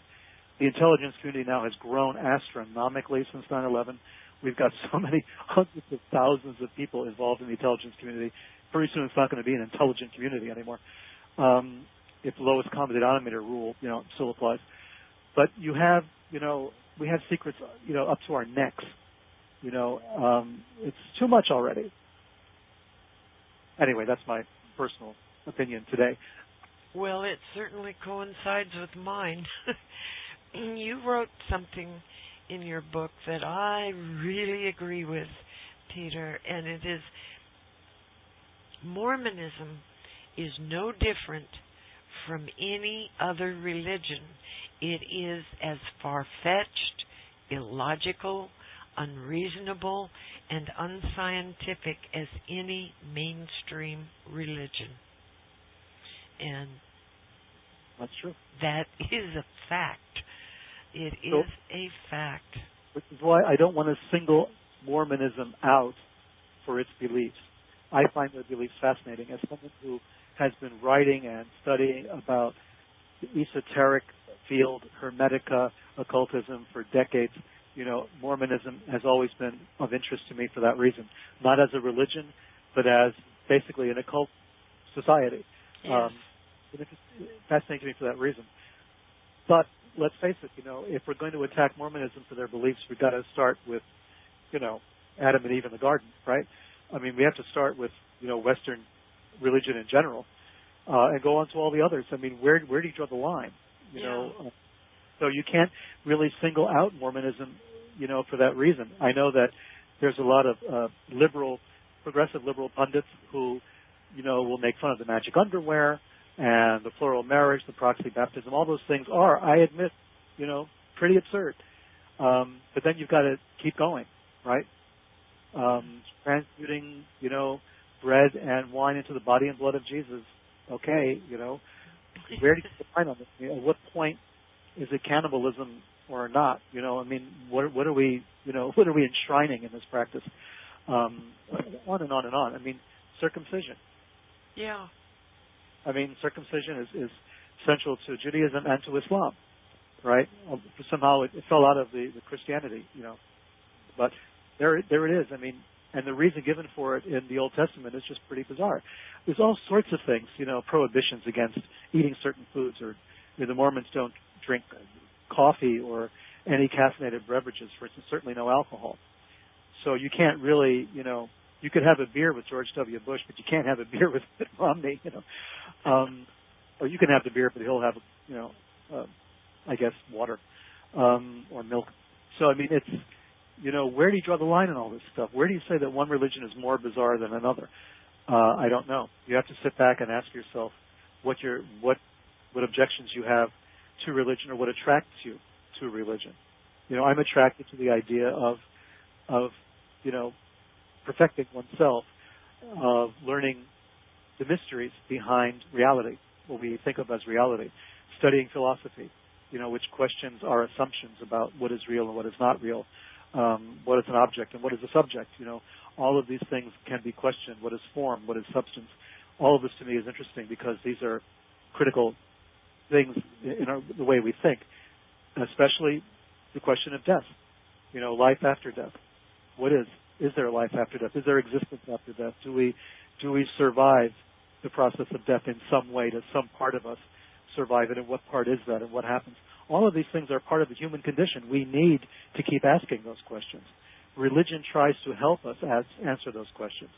The intelligence community now has grown astronomically since 9/11. We've got so many hundreds of thousands of people involved in the intelligence community. Pretty soon it's not going to be an intelligent community anymore. If the lowest common denominator rule, still applies. But we have secrets, up to our necks. It's too much already. Anyway, that's my personal opinion today. Well, it certainly coincides with mine. You wrote something in your book that I really agree with, Peter, and it is Mormonism is no different from any other religion. It is as far-fetched, illogical, unreasonable, and unscientific as any mainstream religion. And that's true. That is a fact. It is a fact. Which is why I don't want to single Mormonism out for its beliefs. I find their beliefs fascinating. As someone who has been writing and studying about the esoteric field, Hermetica, occultism for decades, Mormonism has always been of interest to me for that reason. Not as a religion, but as basically an occult society. Yes. It's fascinating to me for that reason. But let's face it, if we're going to attack Mormonism for their beliefs, we've got to start with, Adam and Eve in the garden, right? I mean, we have to start with, Western religion in general, and go on to all the others. I mean, where do you draw the line? So you can't really single out Mormonism, for that reason. I know that there's a lot of progressive liberal pundits who, will make fun of the magic underwear and the plural marriage, the proxy baptism. All those things are, I admit, pretty absurd. But then you've got to keep going, right? Transmuting, bread and wine into the body and blood of Jesus. Okay, where do you define on this? At what point is it cannibalism or not? I mean, what are we, what are we enshrining in this practice? On and on and on. I mean, circumcision. Yeah. I mean, circumcision is central to Judaism and to Islam, right? Somehow it fell out of the Christianity, But there it is. I mean, and the reason given for it in the Old Testament is just pretty bizarre. There's all sorts of things, prohibitions against eating certain foods, or the Mormons don't drink coffee or any caffeinated beverages, for instance, certainly no alcohol. So you can't really, you could have a beer with George W. Bush, but you can't have a beer with Mitt Romney, or you can have the beer, but he'll have, I guess, water or milk. So, I mean, it's, where do you draw the line in all this stuff? Where do you say that one religion is more bizarre than another? I don't know. You have to sit back and ask yourself what objections you have to religion, or what attracts you to religion. I'm attracted to the idea of perfecting oneself, of learning the mysteries behind reality, what we think of as reality, studying philosophy, which questions our assumptions about what is real and what is not real, what is an object and what is a subject. All of these things can be questioned. What is form? What is substance? All of this to me is interesting because these are critical things in the way we think, especially the question of death. Life after death. What is? Is there a life after death? Is there existence after death? Do we survive the process of death in some way? Does some part of us survive it? And what part is that? And what happens? All of these things are part of the human condition. We need to keep asking those questions. Religion tries to help us answer those questions.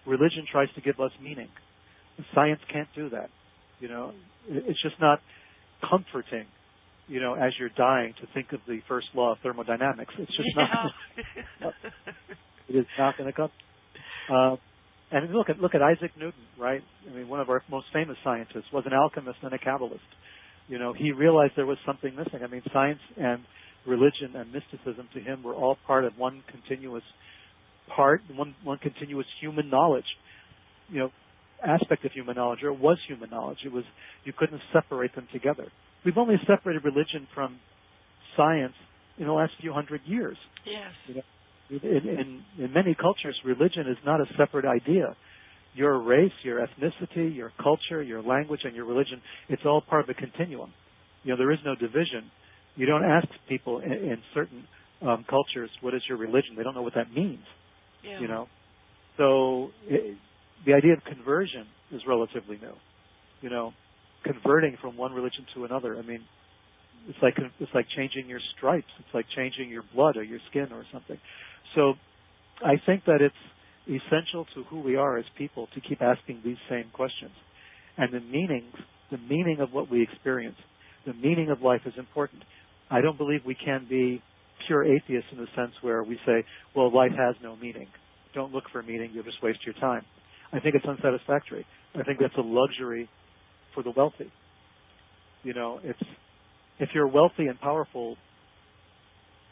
Religion tries to give us meaning. Science can't do that. It's just not comforting, as you're dying to think of the first law of thermodynamics. It's just not. It is not going to come. And look at Isaac Newton, right? I mean, one of our most famous scientists was an alchemist and a Kabbalist. He realized there was something missing. I mean, science and religion and mysticism to him were all part of one continuous one continuous human knowledge, aspect of human knowledge, or it was human knowledge. You couldn't separate them together. We've only separated religion from science in the last few hundred years. Yes. In many cultures, religion is not a separate idea. Your race, your ethnicity, your culture, your language, and your religion, it's all part of a continuum. There is no division. You don't ask people in certain cultures, what is your religion? They don't know what that means. Yeah. So the idea of conversion is relatively new. Converting from one religion to another. I mean, it's like changing your stripes. It's like changing your blood or your skin or something. So I think that it's essential to who we are as people to keep asking these same questions. And the meaning of what we experience, the meaning of life is important. I don't believe we can be pure atheists in the sense where we say, well, life has no meaning. don't look for meaning. You'll just waste your time. I think it's unsatisfactory. I think that's a luxury for the wealthy. You know, if you're wealthy and powerful,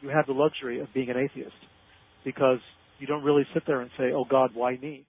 you have the luxury of being an atheist because you don't really sit there and say, oh, God, why me?